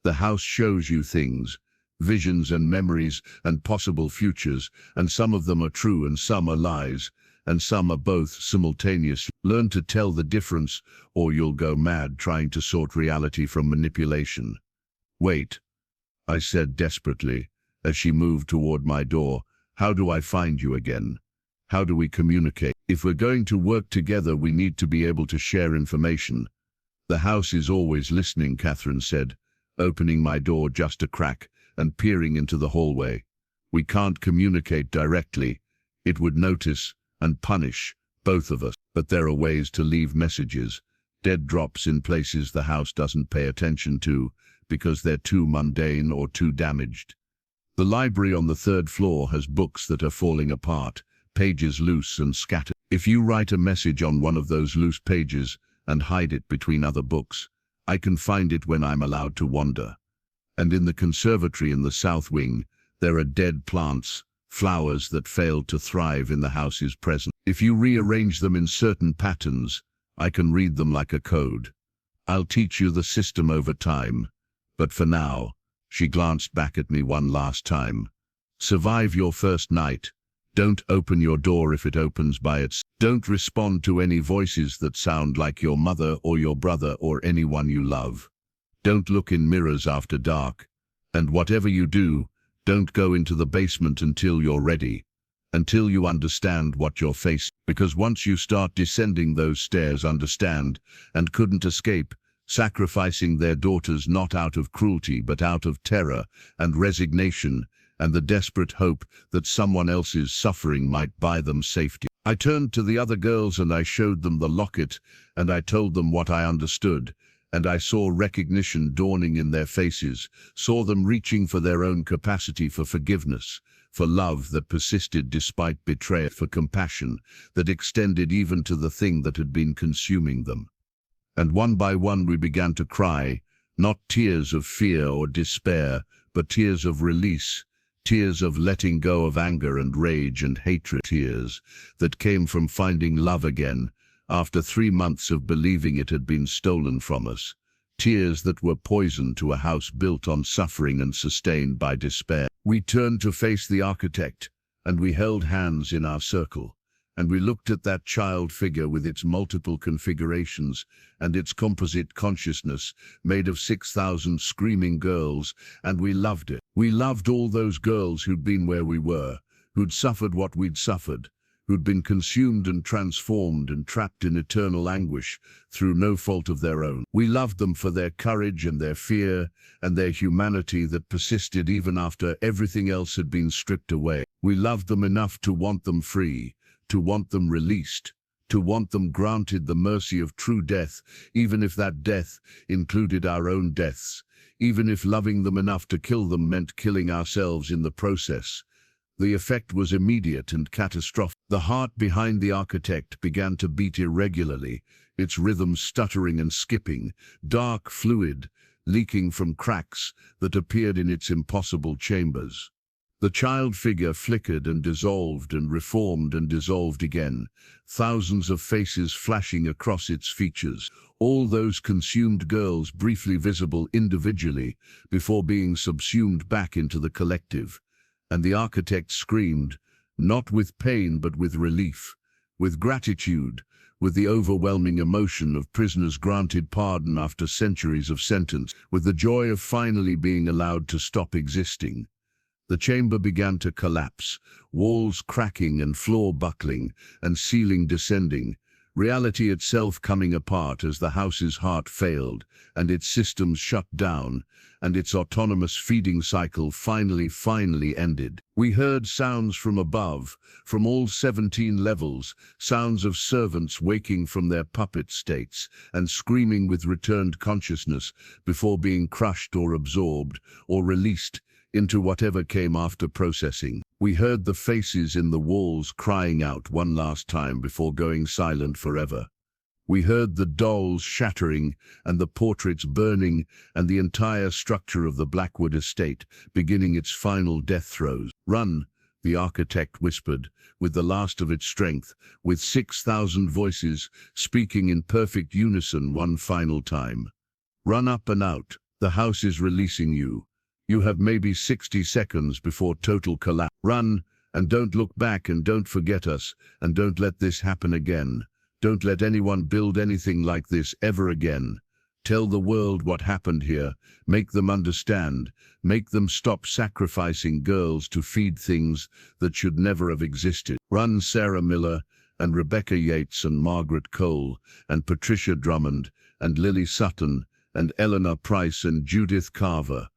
The house shows you things, visions and memories and possible futures, and some of them are true and some are lies, and some are both simultaneously. Learn to tell the difference, or you'll go mad trying to sort reality from manipulation. Wait, I said desperately, as she moved toward my door. How do I find you again? How do we communicate? If we're going to work together, we need to be able to share information. The house is always listening, Catherine said, opening my door just a crack and peering into the hallway. We can't communicate directly. It would notice and punish both of us. But there are ways to leave messages, dead drops in places the house doesn't pay attention to because they're too mundane or too damaged. The library on the 3rd floor has books that are falling apart, pages loose and scattered. If you write a message on one of those loose pages and hide it between other books, I can find it when I'm allowed to wander. And in the conservatory in the south wing, there are dead plants, flowers that failed to thrive in the house's presence. If you rearrange them in certain patterns, I can read them like a code. I'll teach you the system over time. But for now, she glanced back at me one last time. Survive your first night. Don't open your door if it opens by itself. Don't respond to any voices that sound like your mother or your brother or anyone you love. Don't look in mirrors after dark. And whatever you do, don't go into the basement until you're ready. Until you understand what you're facing. Because once you start descending those stairs, understand, and couldn't escape, sacrificing their daughters not out of cruelty but out of terror and resignation and the desperate hope that someone else's suffering might buy them safety. I turned to the other girls and I showed them the locket, and I told them what I understood, and I saw recognition dawning in their faces, saw them reaching for their own capacity for forgiveness, for love that persisted despite betrayal, for compassion that extended even to the thing that had been consuming them. And one by one we began to cry, not tears of fear or despair, but tears of release, tears of letting go of anger and rage and hatred, tears that came from finding love again after 3 months of believing it had been stolen from us, tears that were poison to a house built on suffering and sustained by despair. We turned to face the architect, and we held hands in our circle, and we looked at that child figure with its multiple configurations and its composite consciousness made of 6,000 screaming girls, and we loved it. We loved all those girls who'd been where we were, who'd suffered what we'd suffered, who'd been consumed and transformed and trapped in eternal anguish through no fault of their own. We loved them for their courage and their fear and their humanity that persisted even after everything else had been stripped away. We loved them enough to want them free, to want them released, to want them granted the mercy of true death, even if that death included our own deaths, even if loving them enough to kill them meant killing ourselves in the process. The effect was immediate and catastrophic. The heart behind the architect began to beat irregularly, its rhythm stuttering and skipping, dark fluid leaking from cracks that appeared in its impossible chambers. The child figure flickered and dissolved and reformed and dissolved again, thousands of faces flashing across its features, all those consumed girls briefly visible individually before being subsumed back into the collective. And the architect screamed, not with pain but with relief, with gratitude, with the overwhelming emotion of prisoners granted pardon after centuries of sentence, with the joy of finally being allowed to stop existing. The chamber began to collapse, walls cracking and floor buckling and ceiling descending, reality itself coming apart as the house's heart failed and its systems shut down and its autonomous feeding cycle finally ended. We heard sounds from above, from all 17 levels, sounds of servants waking from their puppet states and screaming with returned consciousness before being crushed or absorbed or released into whatever came after processing. We heard the faces in the walls crying out one last time before going silent forever. We heard the dolls shattering and the portraits burning and the entire structure of the Blackwood Estate beginning its final death throes. Run, the architect whispered, with the last of its strength, with 6,000 voices speaking in perfect unison one final time. Run up and out. The house is releasing you. You have maybe 60 seconds before total collapse. Run, and don't look back, and don't forget us, and don't let this happen again. Don't let anyone build anything like this ever again. Tell the world what happened here. Make them understand. Make them stop sacrificing girls to feed things that should never have existed. Run, Sarah Miller, and Rebecca Yates, and Margaret Cole, and Patricia Drummond, and Lily Sutton, and Eleanor Price, and Judith Carver.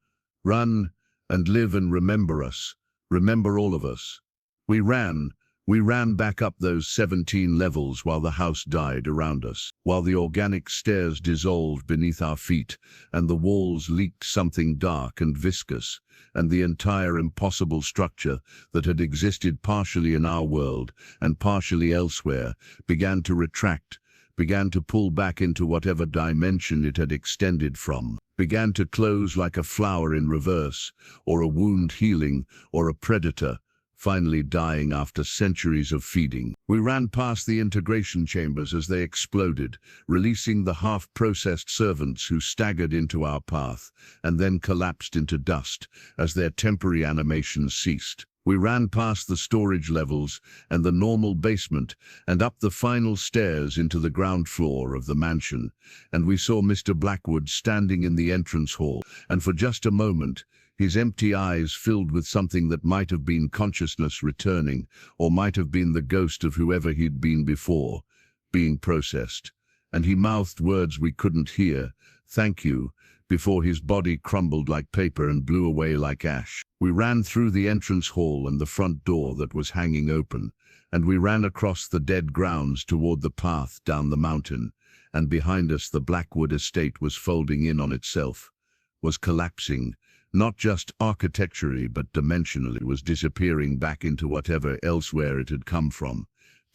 Run, and live, and remember us. Remember all of us. We ran back up those 17 levels while the house died around us, while the organic stairs dissolved beneath our feet, and the walls leaked something dark and viscous, and the entire impossible structure that had existed partially in our world and partially elsewhere began to retract, began to pull back into whatever dimension it had extended from, began to close like a flower in reverse, or a wound healing, or a predator finally dying after centuries of feeding. We ran past the integration chambers as they exploded, releasing the half-processed servants who staggered into our path and then collapsed into dust as their temporary animations ceased. We ran past the storage levels and the normal basement and up the final stairs into the ground floor of the mansion, and we saw Mr. Blackwood standing in the entrance hall, and for just a moment, his empty eyes filled with something that might have been consciousness returning, or might have been the ghost of whoever he'd been before, being processed. And he mouthed words we couldn't hear, "Thank you," before his body crumbled like paper and blew away like ash. We ran through the entrance hall and the front door that was hanging open, and we ran across the dead grounds toward the path down the mountain, and behind us the Blackwood Estate was folding in on itself, was collapsing, not just architecturally but dimensionally, was disappearing back into whatever elsewhere it had come from,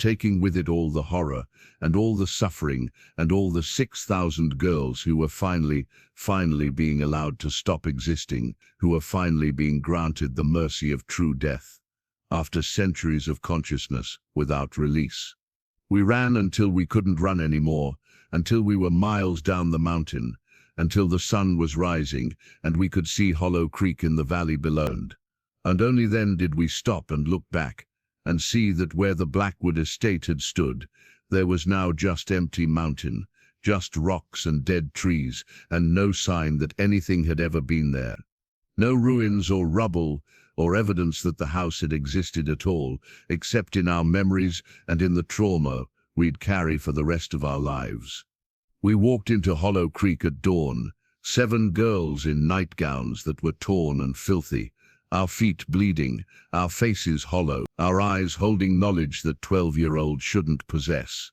taking with it all the horror and all the suffering and all the 6,000 girls who were finally being allowed to stop existing, who were finally being granted the mercy of true death, after centuries of consciousness without release. We ran until we couldn't run anymore, until we were miles down the mountain, until the sun was rising and we could see Hollow Creek in the valley below. And only then did we stop and look back and see that where the Blackwood Estate had stood, there was now just empty mountain, just rocks and dead trees, and no sign that anything had ever been there. No ruins or rubble or evidence that the house had existed at all, except in our memories and in the trauma we'd carry for the rest of our lives. We walked into Hollow Creek at dawn, 7 girls in nightgowns that were torn and filthy, our feet bleeding, our faces hollow, our eyes holding knowledge that 12-year-olds shouldn't possess.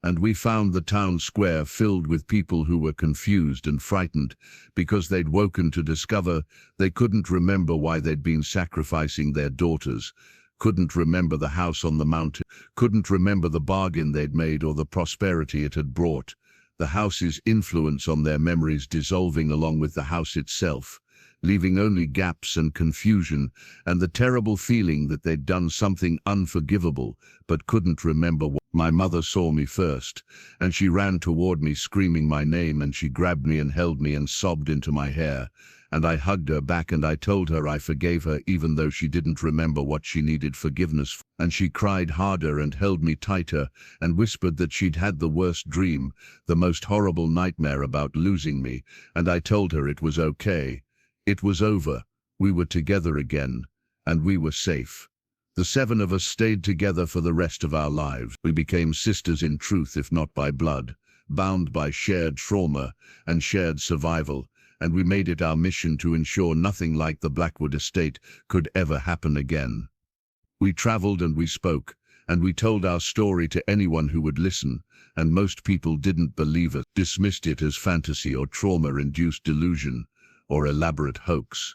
And we found the town square filled with people who were confused and frightened because they'd woken to discover they couldn't remember why they'd been sacrificing their daughters, couldn't remember the house on the mountain, couldn't remember the bargain they'd made or the prosperity it had brought, the house's influence on their memories dissolving along with the house itself, leaving only gaps and confusion and the terrible feeling that they'd done something unforgivable but couldn't remember what. My mother saw me first, and she ran toward me screaming my name, and she grabbed me and held me and sobbed into my hair, and I hugged her back and I told her I forgave her even though she didn't remember what she needed forgiveness for. And she cried harder and held me tighter and whispered that she'd had the worst dream, the most horrible nightmare about losing me, and I told her it was okay. It was over, we were together again, and we were safe. The 7 of us stayed together for the rest of our lives. We became sisters in truth, if not by blood, bound by shared trauma and shared survival, and we made it our mission to ensure nothing like the Blackwood Estate could ever happen again. We traveled and we spoke, and we told our story to anyone who would listen, and most people didn't believe us, dismissed it as fantasy or trauma-induced delusion or elaborate hoax.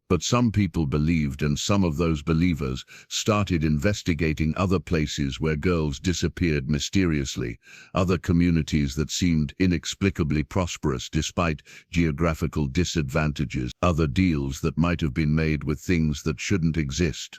But some people believed, and some of those believers started investigating other places where girls disappeared mysteriously, other communities that seemed inexplicably prosperous despite geographical disadvantages, other deals that might have been made with things that shouldn't exist.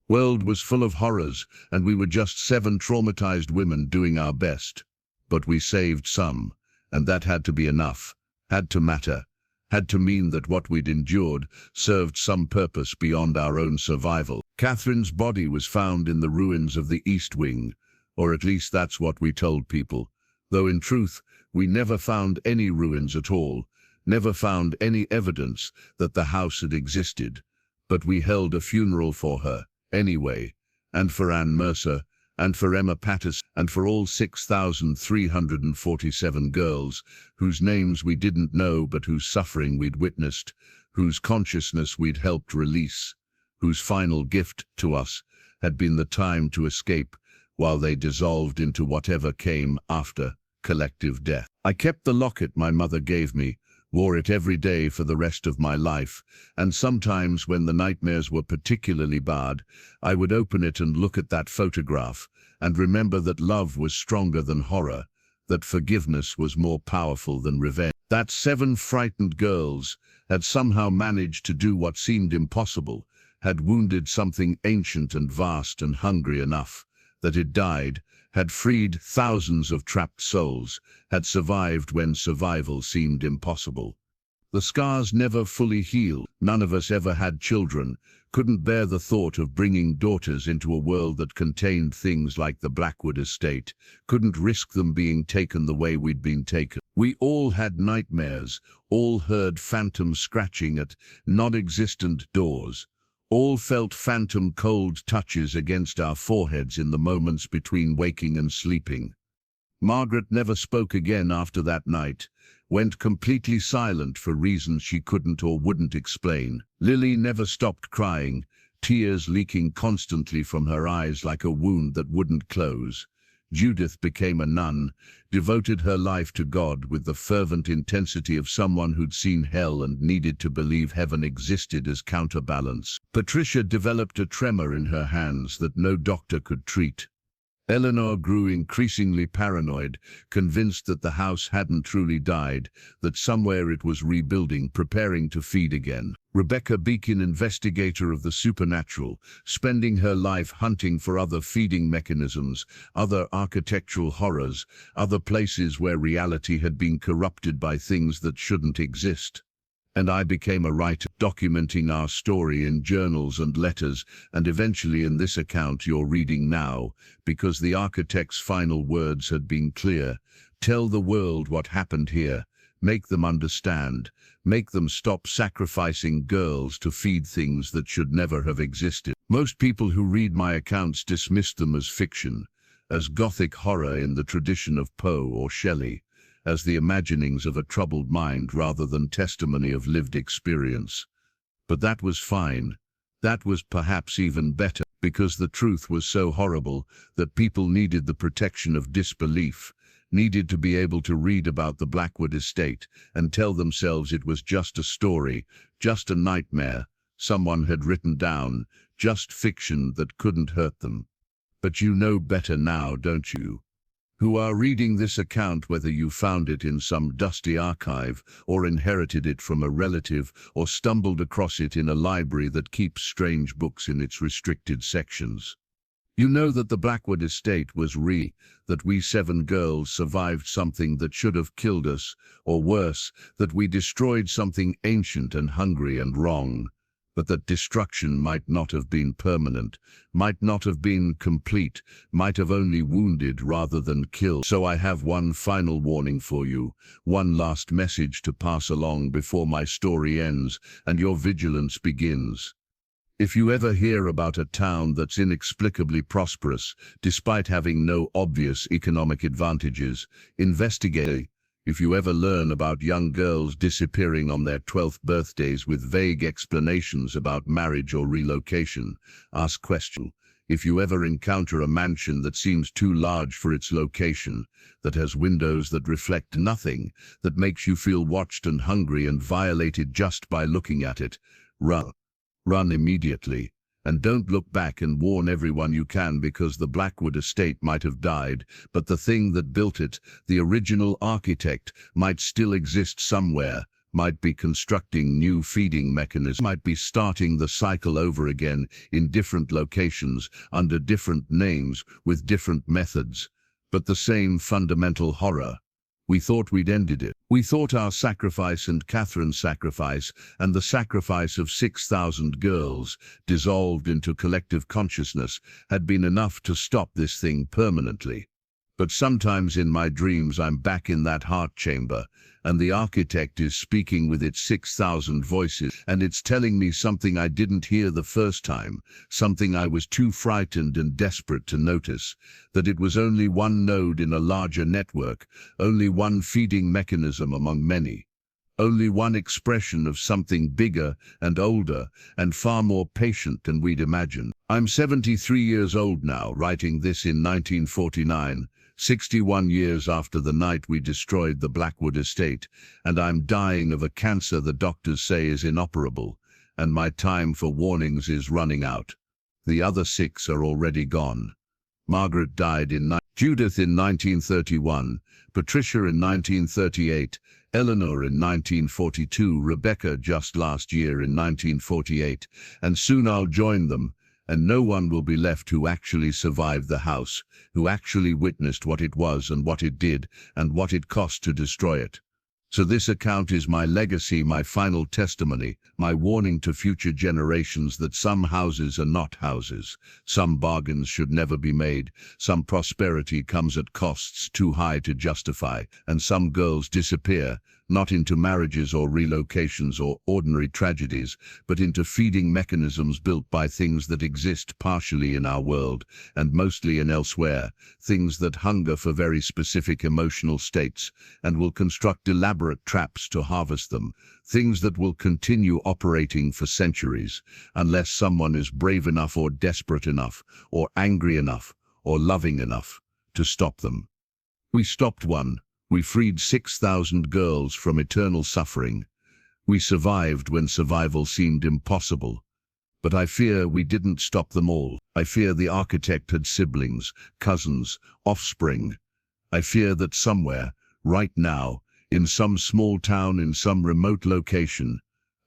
The world was full of horrors, and we were just 7 traumatized women doing our best. But we saved some, and that had to be enough, had to matter. Had to mean that what we'd endured served some purpose beyond our own survival. Catherine's body was found in the ruins of the East Wing, or at least that's what we told people, though in truth we never found any ruins at all, never found any evidence that the house had existed. But we held a funeral for her, anyway, and for Anne Mercer, and for Emma Patterson, and for all 6,347 girls whose names we didn't know but whose suffering we'd witnessed, whose consciousness we'd helped release, whose final gift to us had been the time to escape while they dissolved into whatever came after collective death. I kept the locket my mother gave me, wore it every day for the rest of my life, and sometimes when the nightmares were particularly bad, I would open it and look at that photograph and remember that love was stronger than horror, that forgiveness was more powerful than revenge. That 7 frightened girls had somehow managed to do what seemed impossible, had wounded something ancient and vast and hungry enough that it died, had freed thousands of trapped souls, had survived when survival seemed impossible. The scars never fully healed. None of us ever had children, couldn't bear the thought of bringing daughters into a world that contained things like the Blackwood Estate, couldn't risk them being taken the way we'd been taken. We all had nightmares, all heard phantoms scratching at non-existent doors, all felt phantom cold touches against our foreheads in the moments between waking and sleeping. Margaret never spoke again after that night, went completely silent for reasons she couldn't or wouldn't explain. Lily never stopped crying, tears leaking constantly from her eyes like a wound that wouldn't close. Judith became a nun, devoted her life to God with the fervent intensity of someone who'd seen hell and needed to believe heaven existed as counterbalance. Patricia developed a tremor in her hands that no doctor could treat. Eleanor grew increasingly paranoid, convinced that the house hadn't truly died, that somewhere it was rebuilding, preparing to feed again. Rebecca Beacon, investigator of the supernatural, spending her life hunting for other feeding mechanisms, other architectural horrors, other places where reality had been corrupted by things that shouldn't exist. And I became a writer, documenting our story in journals and letters, and eventually in this account you're reading now, because the architect's final words had been clear. Tell the world what happened here. Make them understand. Make them stop sacrificing girls to feed things that should never have existed. Most people who read my accounts dismiss them as fiction, as gothic horror in the tradition of Poe or Shelley, as the imaginings of a troubled mind rather than testimony of lived experience. But that was fine. That was perhaps even better, because the truth was so horrible that people needed the protection of disbelief, needed to be able to read about the Blackwood Estate and tell themselves it was just a story, just a nightmare someone had written down, just fiction that couldn't hurt them. But you know better now, don't you? Who are reading this account, whether you found it in some dusty archive, or inherited it from a relative, or stumbled across it in a library that keeps strange books in its restricted sections. You know that the Blackwood Estate was real, that we 7 girls survived something that should have killed us, or worse, that we destroyed something ancient and hungry and wrong. But that destruction might not have been permanent, might not have been complete, might have only wounded rather than killed. So I have one final warning for you, one last message to pass along before my story ends and your vigilance begins. If you ever hear about a town that's inexplicably prosperous, despite having no obvious economic advantages, investigate. If you ever learn about young girls disappearing on their 12th birthdays with vague explanations about marriage or relocation, ask questions. If you ever encounter a mansion that seems too large for its location, that has windows that reflect nothing, that makes you feel watched and hungry and violated just by looking at it, run. Run immediately. And don't look back, and warn everyone you can, because the Blackwood Estate might have died, but the thing that built it, the original architect, might still exist somewhere, might be constructing new feeding mechanisms, might be starting the cycle over again in different locations, under different names, with different methods, but the same fundamental horror. We thought we'd ended it. We thought our sacrifice and Catherine's sacrifice and the sacrifice of 6,000 girls, dissolved into collective consciousness, had been enough to stop this thing permanently. But sometimes in my dreams I'm back in that heart chamber, and the architect is speaking with its 6,000 voices, and it's telling me something I didn't hear the first time, something I was too frightened and desperate to notice, that it was only one node in a larger network, only one feeding mechanism among many. Only one expression of something bigger and older and far more patient than we'd imagined. I'm 73 years old now, writing this in 1949, 61 years after the night we destroyed the Blackwood Estate, and I'm dying of a cancer the doctors say is inoperable, and my time for warnings is running out. The other 6 are already gone. Margaret died Judith in 1931, Patricia in 1938, Eleanor in 1942, Rebecca just last year in 1948, and soon I'll join them, and no one will be left who actually survived the house, who actually witnessed what it was and what it did and what it cost to destroy it. So this account is my legacy, my final testimony, my warning to future generations that some houses are not houses, some bargains should never be made, some prosperity comes at costs too high to justify, and some girls disappear, not into marriages or relocations or ordinary tragedies, but into feeding mechanisms built by things that exist partially in our world, and mostly in elsewhere, things that hunger for very specific emotional states, and will construct elaborate traps to harvest them, things that will continue operating for centuries, unless someone is brave enough or desperate enough, or angry enough, or loving enough, to stop them. We stopped one. We freed 6,000 girls from eternal suffering. We survived when survival seemed impossible. But I fear we didn't stop them all. I fear the architect had siblings, cousins, offspring. I fear that somewhere, right now, in some small town in some remote location,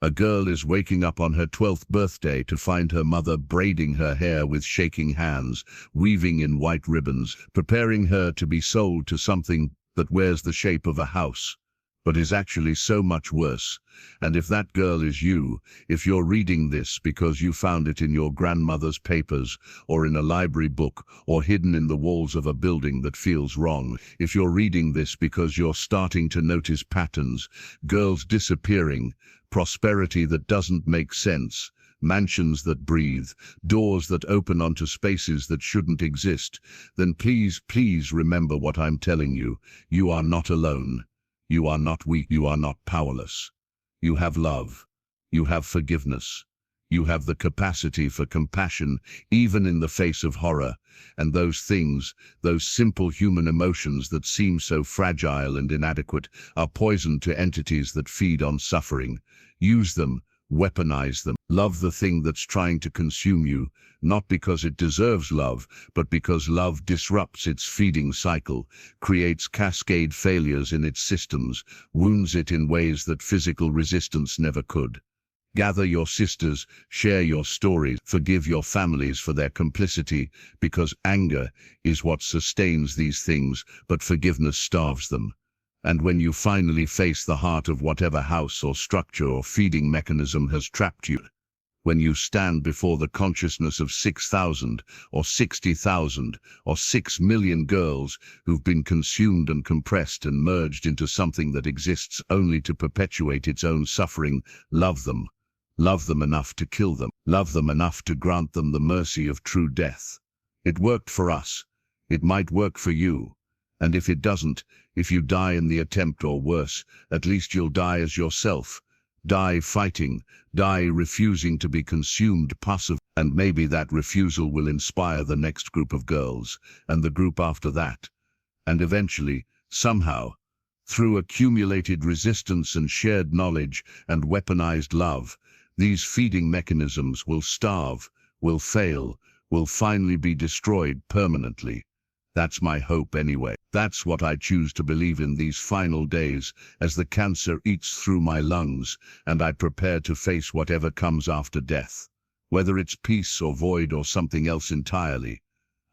a girl is waking up on her 12th birthday to find her mother braiding her hair with shaking hands, weaving in white ribbons, preparing her to be sold to something that wears the shape of a house, but is actually so much worse. And if that girl is you, if you're reading this because you found it in your grandmother's papers, or in a library book, or hidden in the walls of a building that feels wrong, if you're reading this because you're starting to notice patterns, girls disappearing, prosperity that doesn't make sense, mansions that breathe, doors that open onto spaces that shouldn't exist, then please, please remember what I'm telling you. You are not alone. You are not weak. You are not powerless. You have love. You have forgiveness. You have the capacity for compassion, even in the face of horror. And those things, those simple human emotions that seem so fragile and inadequate, are poison to entities that feed on suffering. Use them, weaponize them. Love the thing that's trying to consume you, not because it deserves love, but because love disrupts its feeding cycle, creates cascade failures in its systems, wounds it in ways that physical resistance never could. Gather your sisters, share your stories, forgive your families for their complicity, because anger is what sustains these things, but forgiveness starves them. And when you finally face the heart of whatever house or structure or feeding mechanism has trapped you, when you stand before the consciousness of 6,000 or 60,000 or 6 million girls who've been consumed and compressed and merged into something that exists only to perpetuate its own suffering, love them. Love them enough to kill them. Love them enough to grant them the mercy of true death. It worked for us. It might work for you. And if it doesn't, if you die in the attempt or worse, at least you'll die as yourself. Die fighting, die refusing to be consumed passive, and maybe that refusal will inspire the next group of girls, and the group after that. And eventually, somehow, through accumulated resistance and shared knowledge and weaponized love, these feeding mechanisms will starve, will fail, will finally be destroyed permanently. That's my hope anyway. That's what I choose to believe in these final days as the cancer eats through my lungs and I prepare to face whatever comes after death, whether it's peace or void or something else entirely.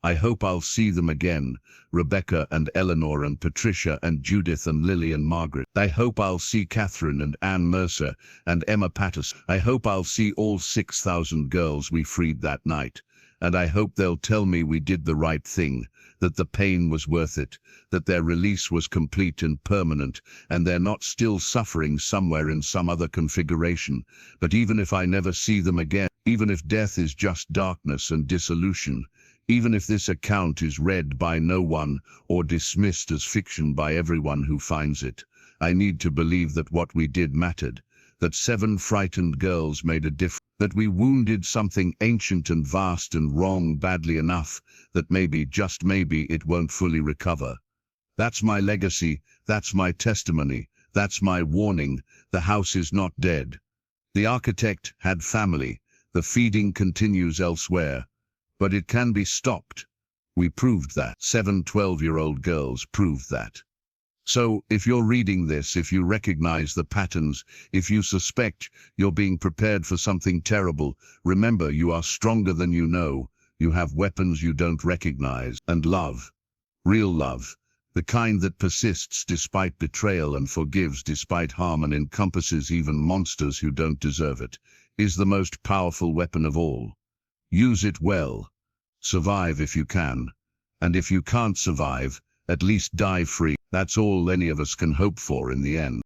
I hope I'll see them again, Rebecca and Eleanor and Patricia and Judith and Lily and Margaret. I hope I'll see Catherine and Anne Mercer and Emma Patterson. I hope I'll see all 6,000 girls we freed that night. And I hope they'll tell me we did the right thing, that the pain was worth it, that their release was complete and permanent, and they're not still suffering somewhere in some other configuration. But even if I never see them again, even if death is just darkness and dissolution, even if this account is read by no one or dismissed as fiction by everyone who finds it, I need to believe that what we did mattered, that 7 frightened girls made a difference, that we wounded something ancient and vast and wrong badly enough that maybe, just maybe, it won't fully recover. That's my legacy, that's my testimony, that's my warning. The house is not dead. The architect had family. The feeding continues elsewhere. But it can be stopped. We proved that. 7 12-year-old girls proved that. So, if you're reading this, if you recognize the patterns, if you suspect you're being prepared for something terrible, remember you are stronger than you know. You have weapons you don't recognize. And love, real love, the kind that persists despite betrayal and forgives despite harm and encompasses even monsters who don't deserve it, is the most powerful weapon of all. Use it well. Survive if you can. And if you can't survive, at least die free. That's all any of us can hope for in the end.